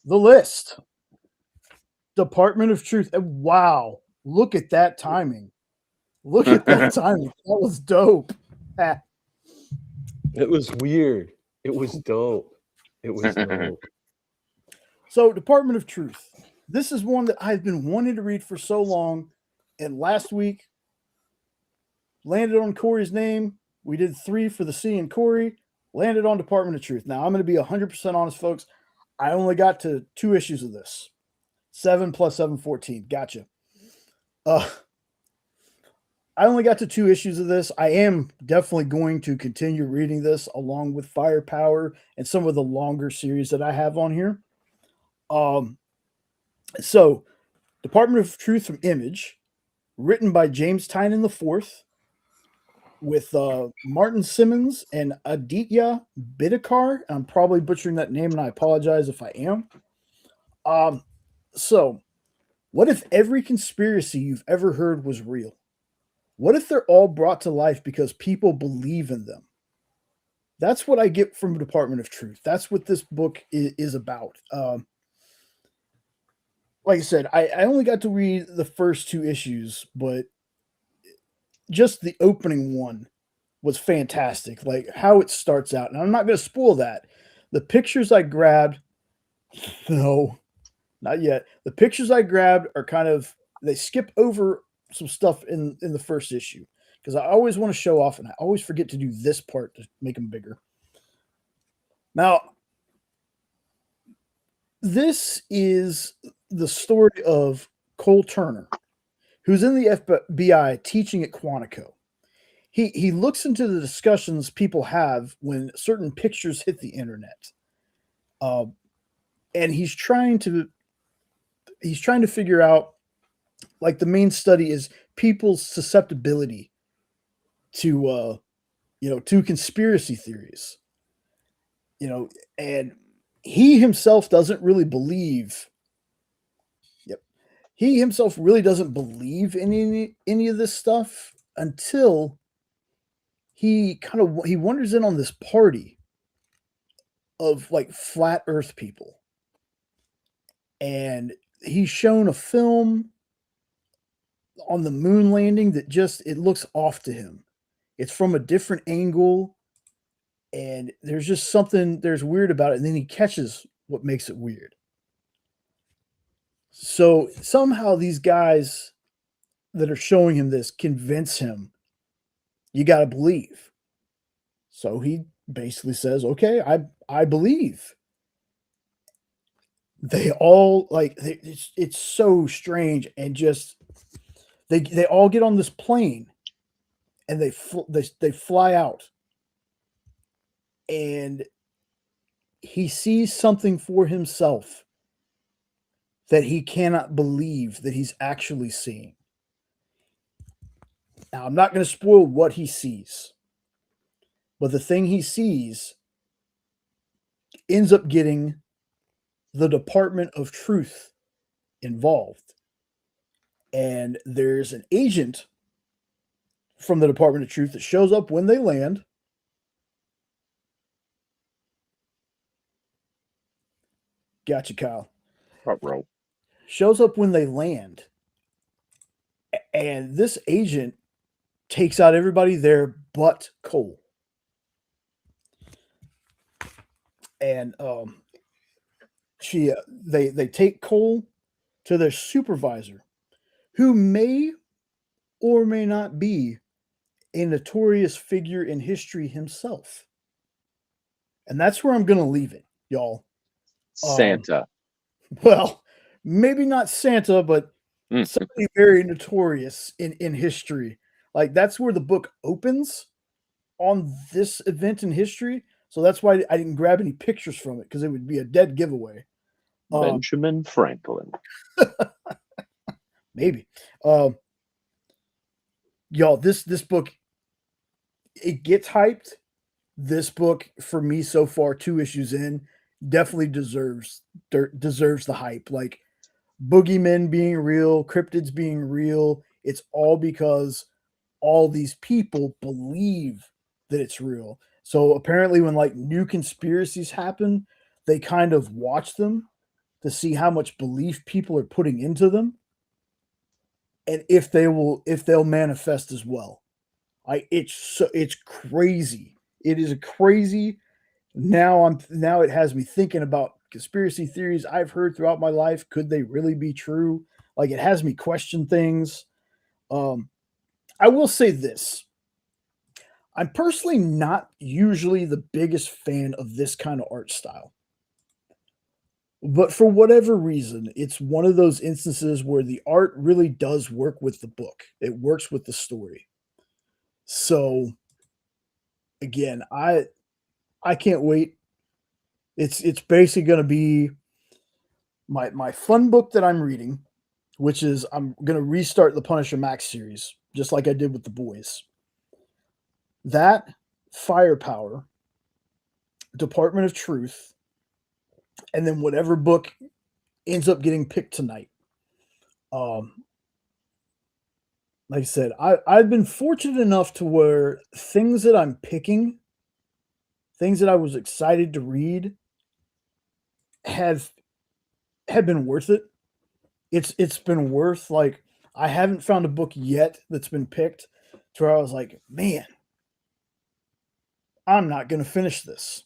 the list. Department of Truth. Wow. Look at that timing. Look at that timing. That was dope. It was weird. It was dope. It was dope. So, Department of Truth. This is one that I've been wanting to read for so long. And last week, landed on Corey's name. We did 3 for the C and Corey. Landed on Department of Truth. Now, I'm going to be 100% honest, folks. I only got to 2 issues of this. 7 plus 7, 14. Gotcha. I only got to 2 issues of this. I am definitely going to continue reading this along with Firepower and some of the longer series that I have on here. So, Department of Truth from Image, written by James Tynion IV, with Martin Simmons and Aditya Bidikar. I'm probably butchering that name, and I apologize if I am. So, what if every conspiracy you've ever heard was real? What if they're all brought to life because people believe in them? That's what I get from Department of Truth. That's what this book is about. Like I said, I only got to read the first 2 issues, but just the opening one was fantastic. Like how it starts out. And I'm not going to spoil that. The pictures I grabbed, no. Not yet. The pictures I grabbed are kind of, they skip over some stuff in the first issue because I always want to show off, and I always forget to do this part to make them bigger. Now, this is the story of Cole Turner, who's in the FBI teaching at Quantico. He looks into the discussions people have when certain pictures hit the internet, and he's trying to figure out, like, the main study is people's susceptibility to to conspiracy theories, and he himself doesn't really believe. He himself really doesn't believe in any of this stuff until he wanders in on this party of, like, flat earth people, and he's shown a film on the moon landing that it looks off to him. It's from a different angle, and there's weird about it, and then he catches what makes it weird. So somehow these guys that are showing him this convince him, you got to believe. So he basically says, okay, I believe. They all, like, it's so strange, and just they all get on this plane, and they fly out, and he sees something for himself that he cannot believe that he's actually seeing. Now, I'm not going to spoil what he sees, but the thing he sees ends up getting the Department of Truth involved. And there's an agent from the Department of Truth that shows up when they land. Gotcha, Kyle. Bro. Shows up when they land. And this agent takes out everybody there but Cole. And they take Cole to their supervisor, who may or may not be a notorious figure in history himself. And that's where I'm going to leave it, y'all. Santa. Well, maybe not Santa, but somebody very notorious in history. Like, that's where the book opens, on this event in history. So that's why I didn't grab any pictures from it, because it would be a dead giveaway. Benjamin Franklin. Maybe. Y'all, this book, it gets hyped. This book, for me so far, 2 issues in, definitely deserves the hype. Like, boogeymen being real, cryptids being real, it's all because all these people believe that it's real. So apparently when, like, new conspiracies happen, they kind of watch them to see how much belief people are putting into them, and if they'll manifest as well. It's crazy. It is crazy. Now it has me thinking about conspiracy theories I've heard throughout my life. Could they really be true? Like, it has me question things. I will say this. I'm personally not usually the biggest fan of this kind of art style. But for whatever reason, it's one of those instances where the art really does work with the book. It works with the story. So, again, I can't wait. It's basically going to be my fun book that I'm reading, which is, I'm going to restart the Punisher Max series, just like I did with the boys. That, Firepower, Department of Truth, and then whatever book ends up getting picked tonight. Like I said, I've been fortunate enough to where things that I'm picking, things that I was excited to read, have been worth it. It's been worth, like, I haven't found a book yet that's been picked to where I was like, man, I'm not going to finish this.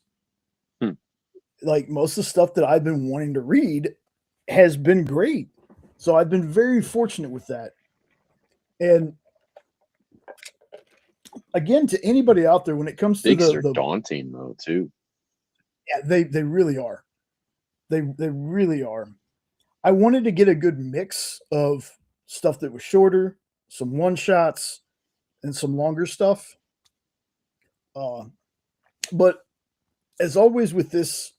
Like, most of the stuff that I've been wanting to read, has been great. So I've been very fortunate with that. And again, to anybody out there, when it comes to Bigs are the daunting though too. yeah, they really are. They really are. I wanted to get a good mix of stuff that was shorter, some one shots, and some longer stuff. But as always with this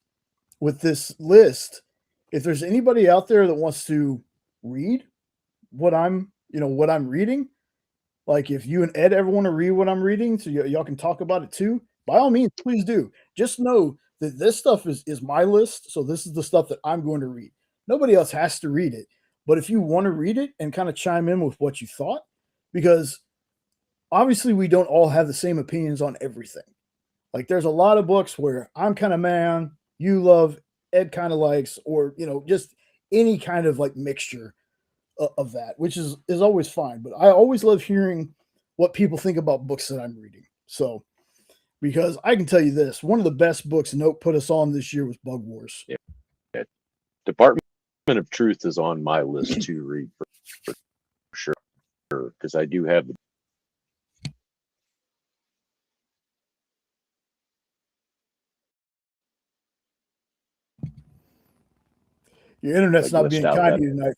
list, if there's anybody out there that wants to read what I'm reading, like if you and Ed ever want to read what I'm reading, so y'all can talk about it too, by all means, please do. Just know that this stuff is my list, so this is the stuff that I'm going to read. Nobody else has to read it, but if you want to read it and kind of chime in with what you thought, because obviously we don't all have the same opinions on everything. Like there's a lot of books where I'm kind of man, you love, Ed kind of likes, or just any kind of like mixture of that, which is always fine. But I always love hearing what people think about books that I'm reading. So, because I can tell you this, one of the best books Note put us on this year was Bug Wars. Yeah. Department of Truth is on my list to read for sure, because I do have the Your internet's not glitched being out kind that. to you tonight.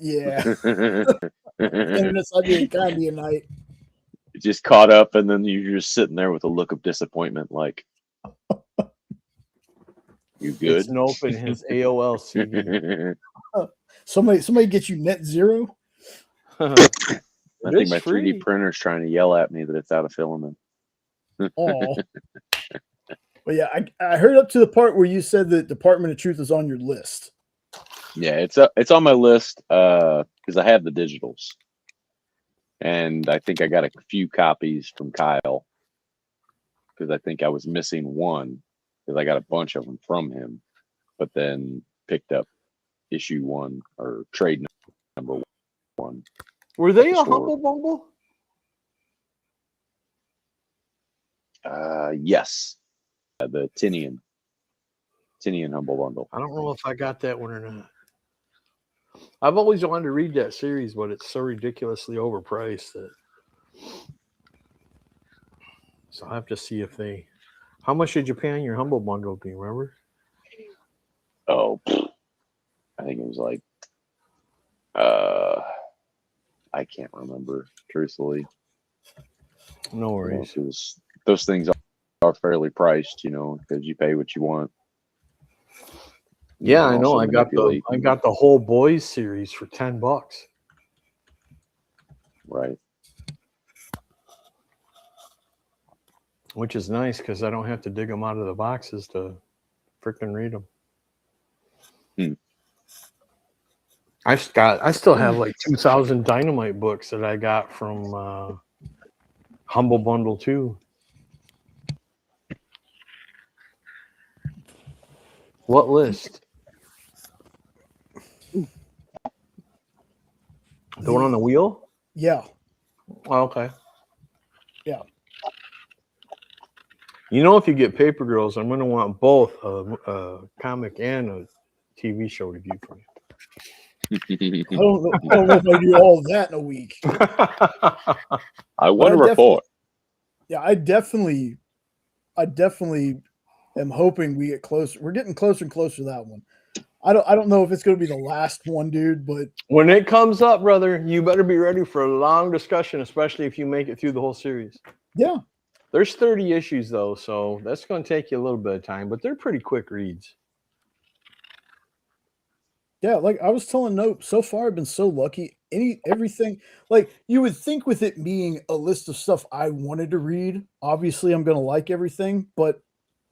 Yeah. Internet's not being kind to you tonight. Just caught up, and then you're just sitting there with a look of disappointment, like, you good? It's Nope in his AOL CD. Somebody get you net zero. I think my 3D printer's trying to yell at me that it's out of filament. Oh. But yeah, I heard up to the part where you said that Department of Truth is on your list. Yeah, it's on my list because I have the digitals, and I think I got a few copies from Kyle because I think I was missing one because I got a bunch of them from him, but then picked up issue 1 or trade number 1. Were they a Humble Bumble? Yes, the Tinian Humble Bundle. I don't know if I got that one or not. I've always wanted to read that series, but it's so ridiculously overpriced that. So I'll have to see if they. How much did you pay on your Humble Bundle? Do you remember? Oh, I think it was like, I can't remember, truthfully. No worries. Those things are fairly priced, because you pay what you want. Yeah, I know. I got the whole Boys series for $10. Right. Which is nice because I don't have to dig them out of the boxes to freaking read them. I still have like 2,000 Dynamite books that I got from Humble Bundle 2. What list? The one on the wheel? Yeah. Oh, okay. Yeah. If you get Paper Girls, I'm going to want both a comic and a TV show review from you. I don't know if I do all of that in a week. I want to report. Yeah, I definitely am hoping we get closer. We're getting closer and closer to that one. I don't know if it's going to be the last one, dude, but when it comes up, brother, you better be ready for a long discussion, especially if you make it through the whole series. Yeah. There's 30 issues, though, so that's going to take you a little bit of time, but they're pretty quick reads. Yeah, like I was telling Nope, so far I've been so lucky. Everything, like you would think with it being a list of stuff I wanted to read, obviously I'm going to like everything, but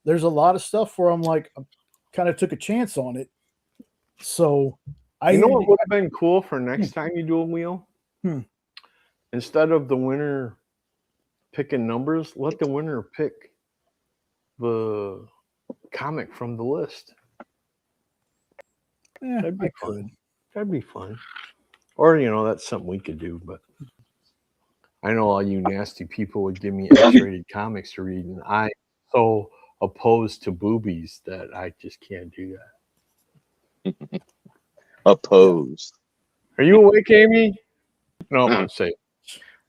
there's a lot of stuff where I'm like, I kind of took a chance on it. So what would have been cool for next time you do a wheel? Instead of the winner picking numbers, let the winner pick the comic from the list. That'd be fun. That'd be fun. Or, that's something we could do, but I know all you nasty people would give me X-rated comics to read, and I'm so opposed to boobies that I just can't do that. Opposed. Are you awake, Amy? No, I'm gonna say.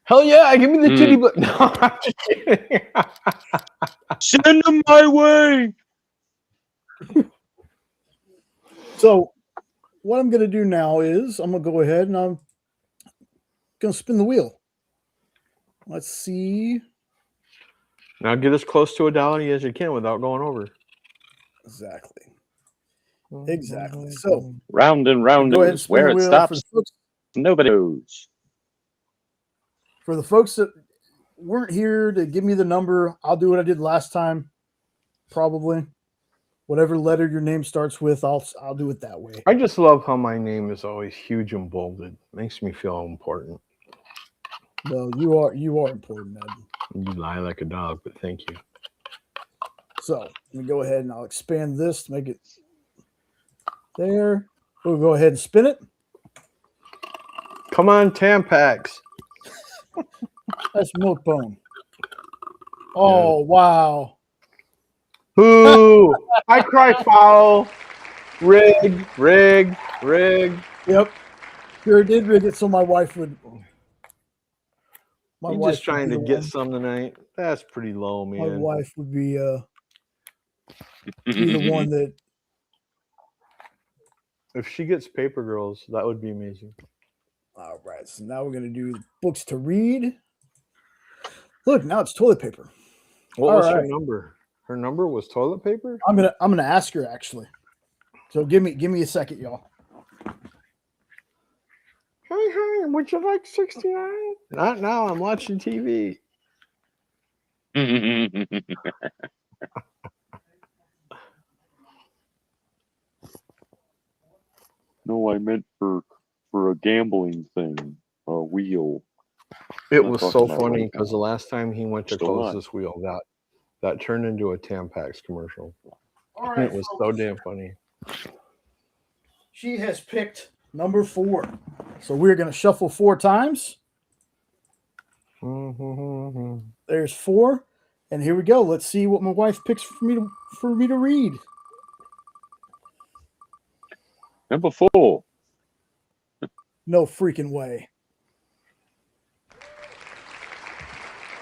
Hell yeah! Give me the titty butt. No, I'm just kidding. Send them my way. So what I'm going to do now is I'm going to go ahead and I'm going to spin the wheel. Let's see. Now get as close to $1 as you can without going over. Exactly. So Round and round go ahead and is spin where the it wheel stops. folks, Nobody knows. for the folks that weren't here to give me the number. I'll do what I did last time. Probably whatever letter your name starts with, I'll do it that way. I just love how my name is always huge and bolded. Makes me feel important. Well, you are important, Ed. You lie like a dog, but thank you. So let me go ahead and I'll expand this to make it there. We'll go ahead and spin it. Come on, Tampax. That's milk bone. Oh, wow. Ooh, I cry foul. Rig. Yep. Sure did rig it so my wife would. You just trying to get some tonight? That's pretty low, man. My wife would be the one that. If she gets Paper Girls, that would be amazing. All right, so now we're gonna do books to read. Look, now it's toilet paper. What was her number? Her number was toilet paper? I'm gonna ask her actually. So give me a second, y'all. Hey, would you like 69? Not now. I'm watching TV. No, I meant for a gambling thing, a wheel. It was so funny because the last time he went to Still close on. this wheel, that turned into a Tampax commercial. All And right, it was so damn funny. She has picked number 4. So we're gonna shuffle 4 times. There's 4, and here we go. Let's see what my wife picks for me to read. Number 4. No freaking way.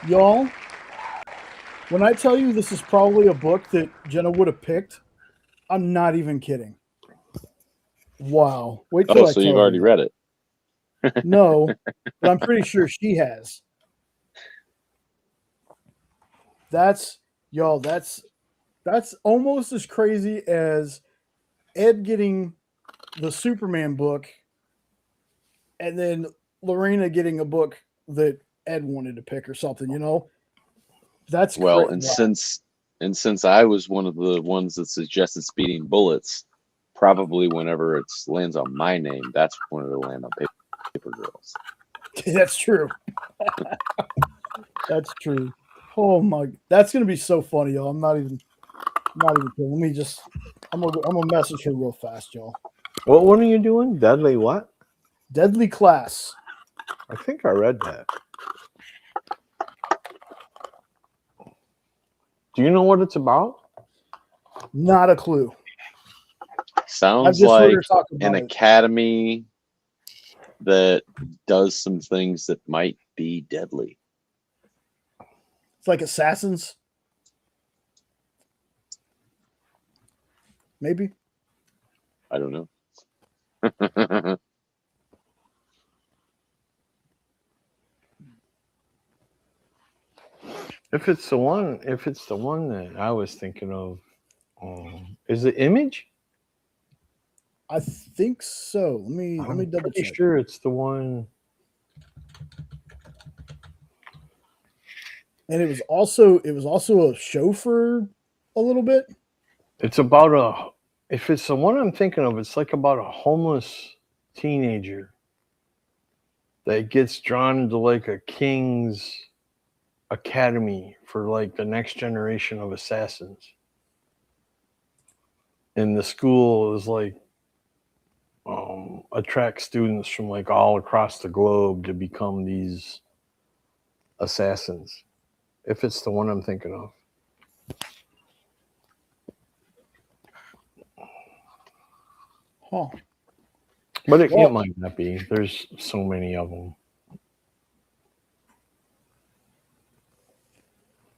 Y'all, when I tell you this is probably a book that Jenna would have picked, I'm not even kidding. Wow. Wait till I So tell you've you already that. read it. No, but I'm pretty sure she has. That's almost as crazy as Ed getting the Superman book and then Lorena getting a book that Ed wanted to pick or something, you know? That's Well, crazy. since I was one of the ones that suggested Speeding Bullets, probably whenever it lands on my name, that's when it'll land on Paper Girls. That's true. That's true. Oh my, that's gonna be so funny, y'all. I'm not even kidding. I'm gonna message her real fast, y'all. What one are you doing? Deadly what? Deadly Class. I think I read that. Do you know what it's about? Not a clue. Sounds just heard like her talk about an it. academy that does some things that might be deadly. It's like Assassins. Maybe. I don't know. If it's the one that I was thinking of, is it Image? I think so. Let me double Pretty check. sure it's the one. And it was also a show for a little bit. It's about if it's the one I'm thinking of, it's like about a homeless teenager that gets drawn into like a king's academy for like the next generation of assassins. And the school is like attract students from like all across the globe to become these assassins. If it's the one I'm thinking of. Huh. But it Well- might not be. There's so many of them.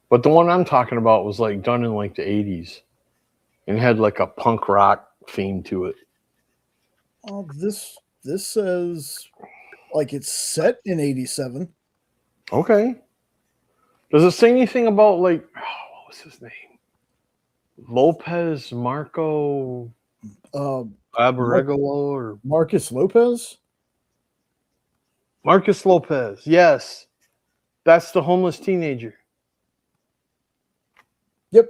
But the one I'm talking about was like done in like the 80s and had like a punk rock theme to it. This says like it's set in 87. Okay. Does it say anything about like, what was his name? Lopez Marco Abaregolo or Marcus Lopez? Marcus Lopez? Yes. That's the homeless teenager. Yep.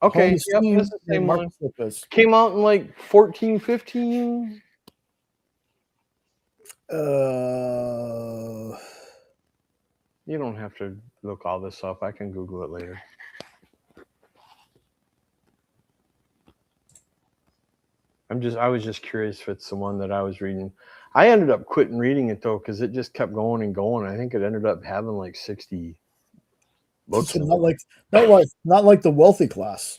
Okay. Homeless Yep, teen that's the named same one. Marcus Lopez. Came out in like 14, 15. You don't have to look all this up. I can Google it later. I was just curious if it's the one that I was reading. I ended up quitting reading it though because it just kept going and going. I think it ended up having like 60 books. So not like the wealthy class.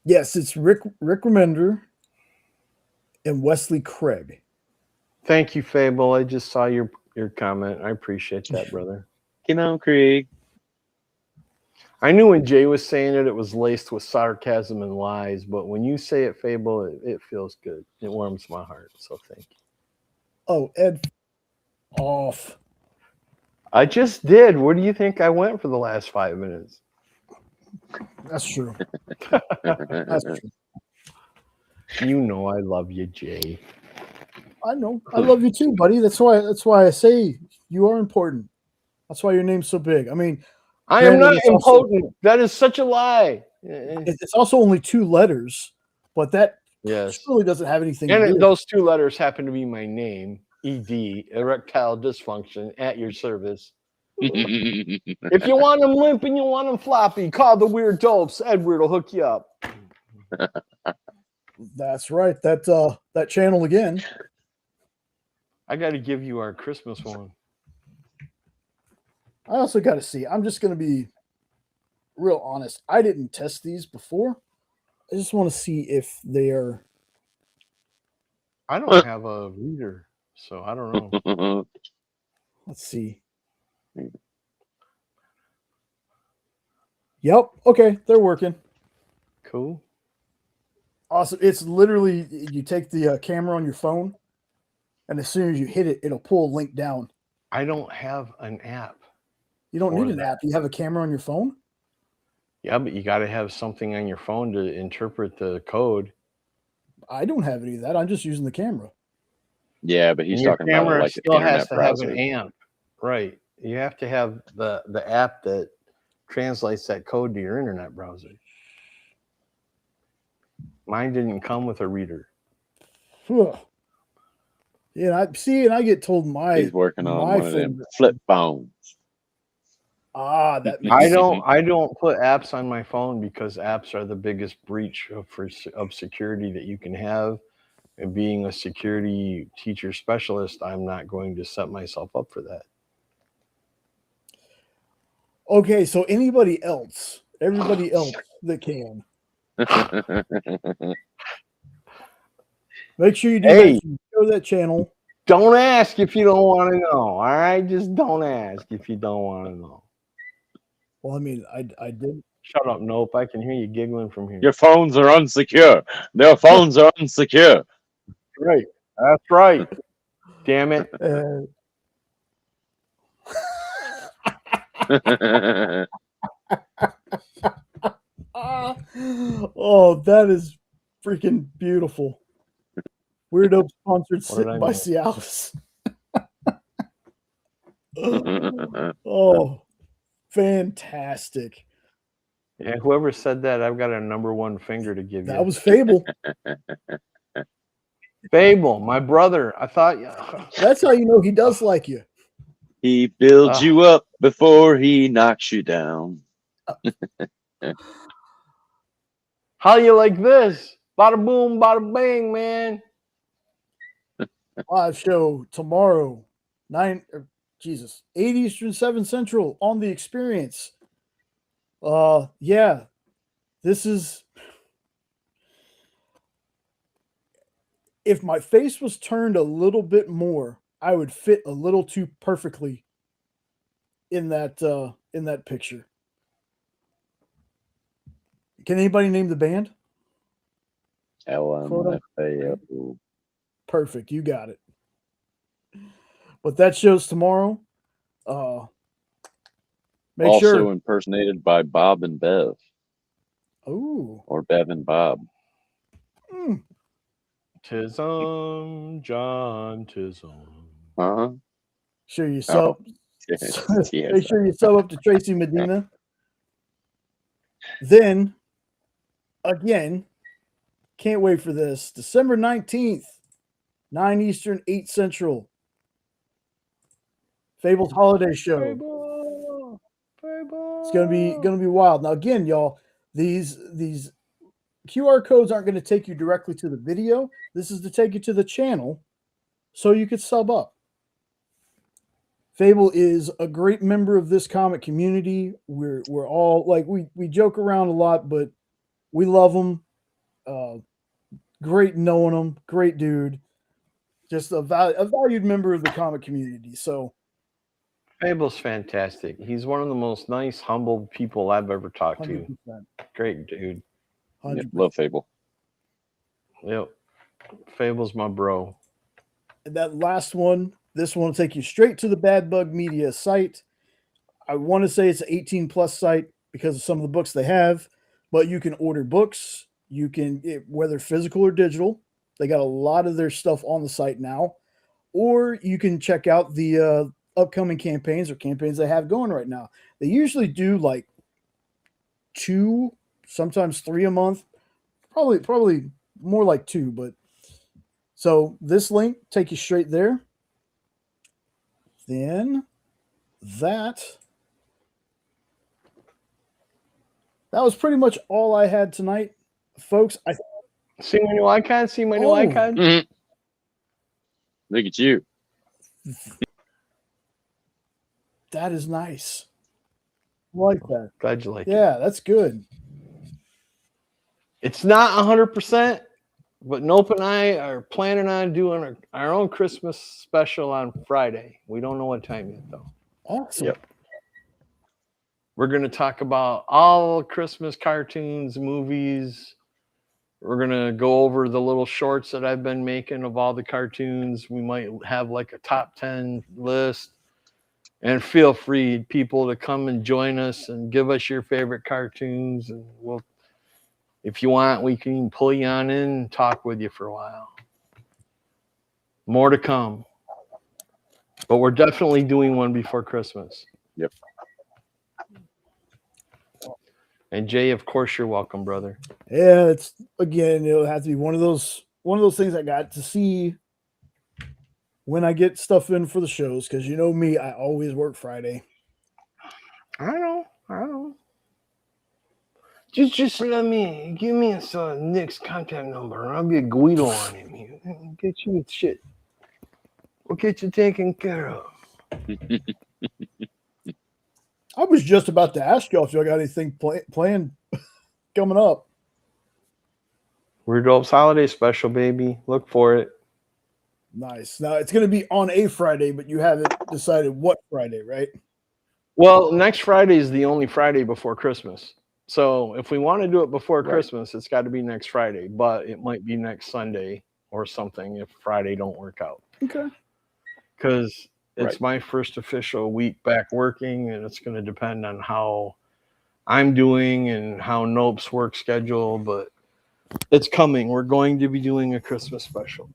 Yes, it's Rick Remender and Wesley Craig. Thank you, Fable. I just saw your comment. I appreciate that, brother. You know, Craig. I knew when Jay was saying it, it was laced with sarcasm and lies, but when you say it, Fable, it feels good. It warms my heart. So thank you. Oh, Ed off. I just did. Where do you think I went for the last 5 minutes? That's true. That's true. You know I love you, Jay. I know. I love you too, buddy. That's why I say you are important. That's why your name's so big. I mean, I am granted, not it's also- impotent. That is such a lie. it's also only 2 letters, but that Yes. really doesn't have anything to do And with those 2 letters happen to be my name, ED, erectile dysfunction, at your service. If you want them limp and you want them floppy, call the Weird Dopes. Edward will hook you up. That's right. That channel again. I got to give you our Christmas one. I also got to see. I'm just going to be real honest. I didn't test these before. I just want to see if they are. I don't have a reader, so I don't know. Let's see. Yep. Okay, they're working. Cool. Awesome. It's literally you take the camera on your phone, and as soon as you hit it, it'll pull a link down. I don't have an app. You don't for need an that. app. You have a camera on your phone. Yeah, but you got to have something on your phone to interpret the code. I don't have any of that. I'm just using the camera. Yeah, but he's And your talking about it camera like an still has internet to browser. have an amp, right? You have to have the app that translates that code to your internet browser. Mine didn't come with a reader. Ugh. Yeah, I get told He's working on my one of them phone- flip phones. that makes I don't put apps on my phone because apps are the biggest breach of security that you can have. And being a security teacher specialist, I'm not going to set myself up for that. Okay, so everybody else that can, make sure you do Hey. that. Show that channel. Don't ask if you don't want to know. All right, just don't ask if you don't want to know. Well, I mean, I did. Shut up, Nope. I can hear you giggling from here. Your phones are unsecure. Their phones are unsecure. Right. That's right. Damn it. Oh, that is freaking beautiful. Weirdo sponsored What did I by miss? Cialis. Oh, fantastic. Yeah, whoever said that, I've got a number 1 finger to give you. That was Fable. Fable, my brother. I thought, That's how you know he does like you. He builds you up before he knocks you down. how you like this? Bada boom, bada bang, man. Live show tomorrow, 8 Eastern, 7 Central on the Experience. Yeah, this is if my face was turned a little bit more, I would fit a little too perfectly in that picture. Can anybody name the band? LMFAO. Perfect, you got it. But that show's tomorrow. Make Also sure. impersonated by Bob and Bev, Oh, or Bev and Bob. Tism, John Tism. Uh-huh. sure you sub. Yes. Make sure you sub up to Tracy Medina. Then, again, can't wait for this. December 19th, 9 Eastern, 8 Central. Fables Holiday Show. Fable. It's gonna be wild. Now, again, y'all, these QR codes aren't going to take you directly to the video. This is to take you to the channel so you could sub up. Fable is a great member of this comic community. We're all like we joke around a lot, but we love him. Great knowing him. Great dude. Just a valued member of the comic community. So Fable's fantastic. He's one of the most nice, humble people I've ever talked 100%. to. Great dude. 100%. Love Fable. Yep. Fable's my bro. And that last one, this one will take you straight to the Bad Bug Media site. I want to say it's an 18 plus site because of some of the books they have, but you can order books. You can, whether physical or digital, they got a lot of their stuff on the site now, or you can check out the upcoming campaigns or campaigns they have going right now. They usually do like 2, sometimes 3 a month, probably more like 2, but so this link take you straight there. Then that was pretty much all I had tonight, folks. See my new icon? See my new Oh. icon? Mhm. Look at you. That is nice. I like that. Glad you like it. Yeah, that's good. It's not 100%, but Nope and I are planning on doing our own Christmas special on Friday. We don't know what time yet, though. Awesome. Yep. We're going to talk about all Christmas cartoons, movies. We're going to go over the little shorts that I've been making of all the cartoons. We might have like a top 10 list. And feel free, people, to come and join us and give us your favorite cartoons. And we'll, if you want, we can pull you on in and talk with you for a while. More to come. But we're definitely doing one before Christmas. Yep. And Jay, of course, you're welcome, brother. Yeah, it's again, it'll have to be one of those things I got to see when I get stuff in for the shows, because you know me, I always work Friday. I know. Just give me Nick's contact number, and I'll get Guido on him here. Get you shit. We'll get you taken care of. I was just about to ask y'all if y'all got anything planned coming up. Weird Dope's holiday special, baby. Look for it. Nice. Now it's going to be on a Friday, but you haven't decided what Friday, right? Well, next Friday is the only Friday before Christmas. So if we want to do it before Christmas, it's got to be next Friday, but it might be next Sunday or something if Friday don't work out. Okay. Because it's my first official week back working, and it's going to depend on how I'm doing and how Nope's work schedule, but it's coming. We're going to be doing a Christmas special,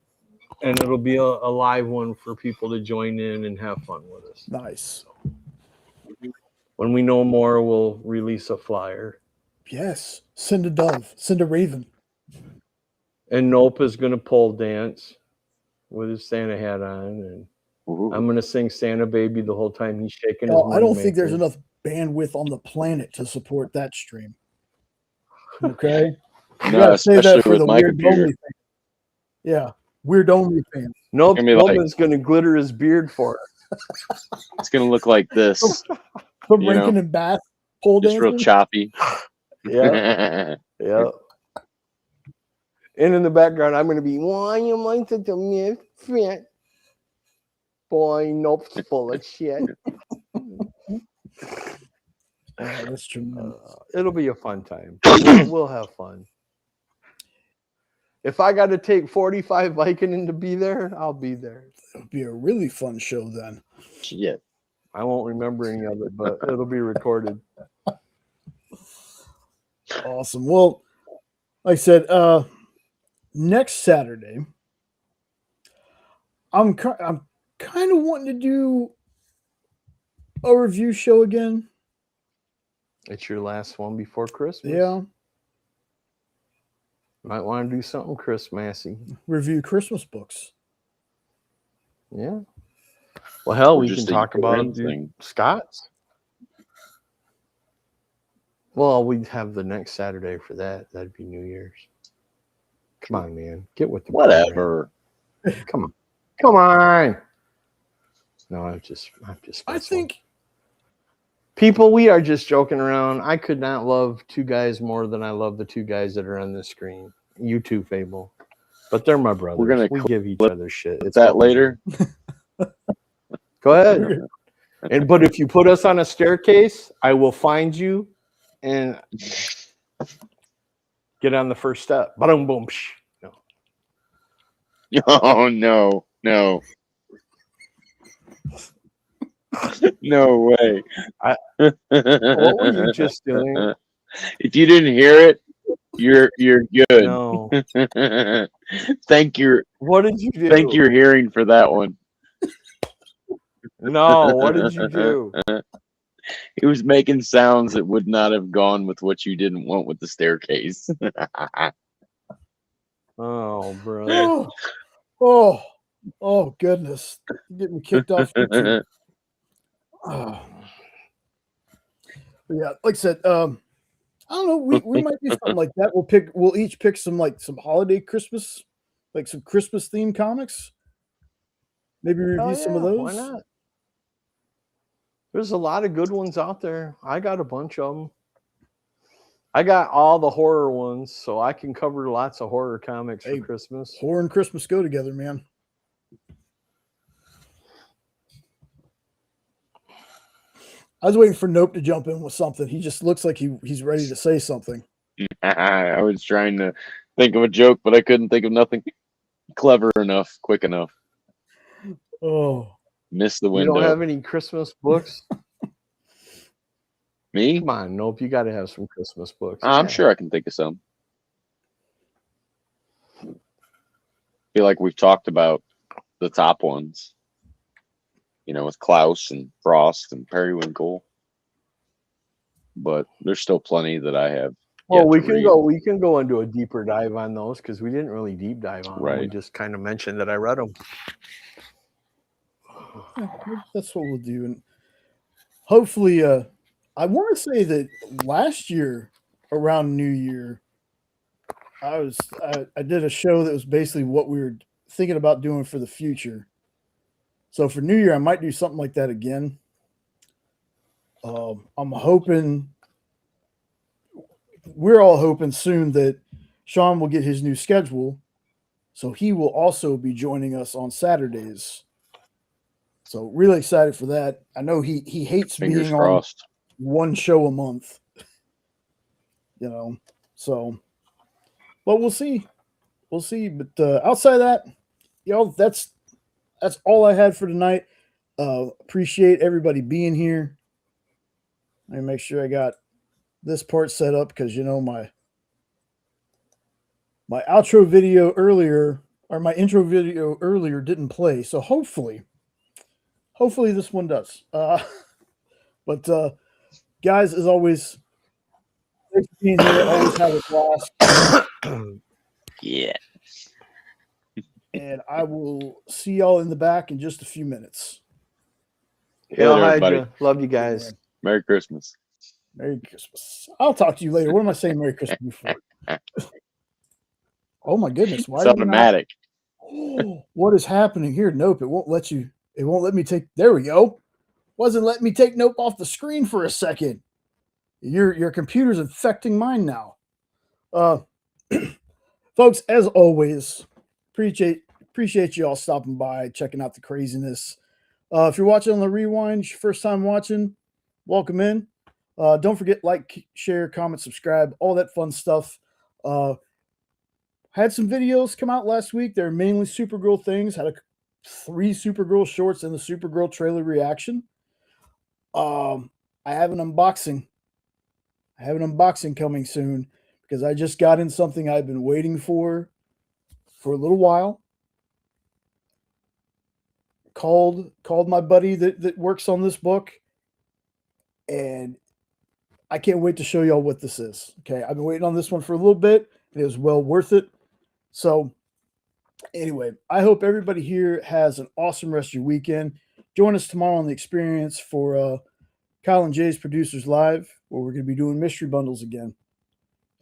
and it'll be a live one for people to join in and have fun with us. Nice. When we know more, we'll release a flyer. Yes. Send a dove. Send a raven. And Nope is going to pole dance with his Santa hat on, and I'm going to sing Santa Baby the whole time he's shaking his I don't think moneymaker. there's enough bandwidth on the planet to support that stream. Okay? You No, gotta say that especially for with the my weird computer. only thing. Yeah. Weird only fans. Nope, Gonna be like- Nope is going to glitter his beard for it. It's going to look like this. From You Rankin know, and Bath pole Just dancing. real choppy. Yeah. Yeah. And in the background, I'm going to be, why you like to me fit? Boy, nope, full of shit. That's true. It'll be a fun time. We'll have fun. If I got to take 45 Vicodin to be there, I'll be there. It'll be a really fun show then. Shit. I won't remember any of it, but it'll be recorded. Awesome. Well, like I said, next Saturday, I'm kind of wanting to do a review show again. It's your last one before Christmas. Yeah. Might want to do something Christmassy. Review Christmas books. Yeah. Well, hell, Or we just can a talk about year-end thing. Scott's. Well, we'd have the next Saturday for that. That'd be New Year's. Come on, man. Get with the program. Whatever. Come on. Come on. No, I'm just I messing. think People, we are just joking around. I could not love two guys more than I love the two guys that are on this screen. You too, Fable. But they're my brothers. We give each other shit. It's that what we later. do. Go ahead. But if you put us on a staircase, I will find you and get on the first step. Boom, boom. Psh. No. Oh no. No way. What were you just doing? If you didn't hear it, you're good. No. Thank your What did you do? thank your hearing for that one. No, what did you do? He was making sounds that would not have gone with what you didn't want with the staircase. Oh, brother. Oh goodness. You're getting me kicked off YouTube. Oh. Yeah, like I said, I don't know. We might do something like that. We'll each pick some holiday Christmas, like some Christmas themed comics. Maybe review some of those. Why not? There's a lot of good ones out there. I got a bunch of them. I got all the horror ones, so I can cover lots of horror comics for Christmas. Horror and Christmas go together, man. I was waiting for Nope to jump in with something. He just looks like he's ready to say something. I was trying to think of a joke, but I couldn't think of nothing clever enough, quick enough. Oh. Missed the You window. don't have any Christmas books? Me? Come on, Nope. You got to have some Christmas books. I'm sure I can think of some. Feel like we've talked about the top ones. You know, with Klaus and Frost and Periwinkle. But there's still plenty that I have. Well, we can go into a deeper dive on those because we didn't really deep dive on them. We just kind of mentioned that I read them. Yeah, that's what we'll do. And hopefully, I want to say that last year around New Year, I did a show that was basically what we were thinking about doing for the future. So for New Year, I might do something like that again. I'm hoping, we're all hoping soon that Sean will get his new schedule. So he will also be joining us on Saturdays. So really excited for that. I know he hates Fingers being crossed. on one show a month. You know, so, but we'll see. We'll see. But outside of that, that's all I had for tonight. Appreciate everybody being here. Let me make sure I got this part set up because my outro video earlier, or my intro video earlier, didn't play. So hopefully this one does. But guys, as always, thanks for being here. Always have a blast. Yeah. And I will see y'all in the back in just a few minutes. Hail everybody. Hydra. Love you guys. Merry Christmas. Merry Christmas. I'll talk to you later. What am I saying Merry Christmas before? Oh my goodness. Why It's automatic. What is happening here? Nope. It won't let me take. There we go. Wasn't letting me take Nope off the screen for a second. Your computer's infecting mine now. Folks, as always, appreciate you all stopping by, checking out the craziness. If you're watching on the rewind, it's your first time watching, welcome in. Don't forget, like, share, comment, subscribe, all that fun stuff. Had some videos come out last week. They're mainly Supergirl things. Had 3 Supergirl shorts and the Supergirl trailer reaction. I have an unboxing. Coming soon because I just got in something I've been waiting for a little while. Called my buddy that works on this book, and I can't wait to show y'all what this is. Okay, I've been waiting on this one for a little bit. It was well worth it. So anyway, I hope everybody here has an awesome rest of your weekend. Join us tomorrow on the experience for Kyle and Jay's Producers Live, where we're going to be doing mystery bundles again.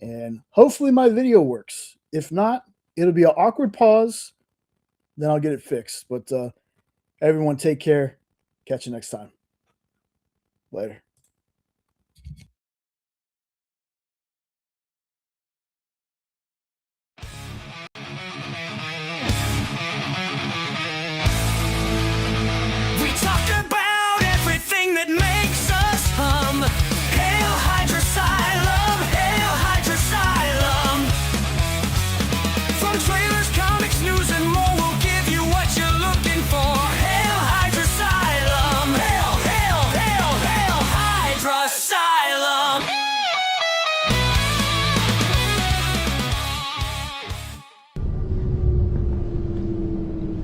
And hopefully my video works. If not, it'll be an awkward pause. Then I'll get it fixed. But everyone take care. Catch you next time. Later. We talked about everything that makes us hum. Hail Hydra Asylum, hail Hydra Asylum. From trailers, comics, news, and more, we'll give you what you're looking for. Hail Hydra Asylum, hail, hail, hail, hail Hydra Asylum.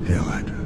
Hail Hydra.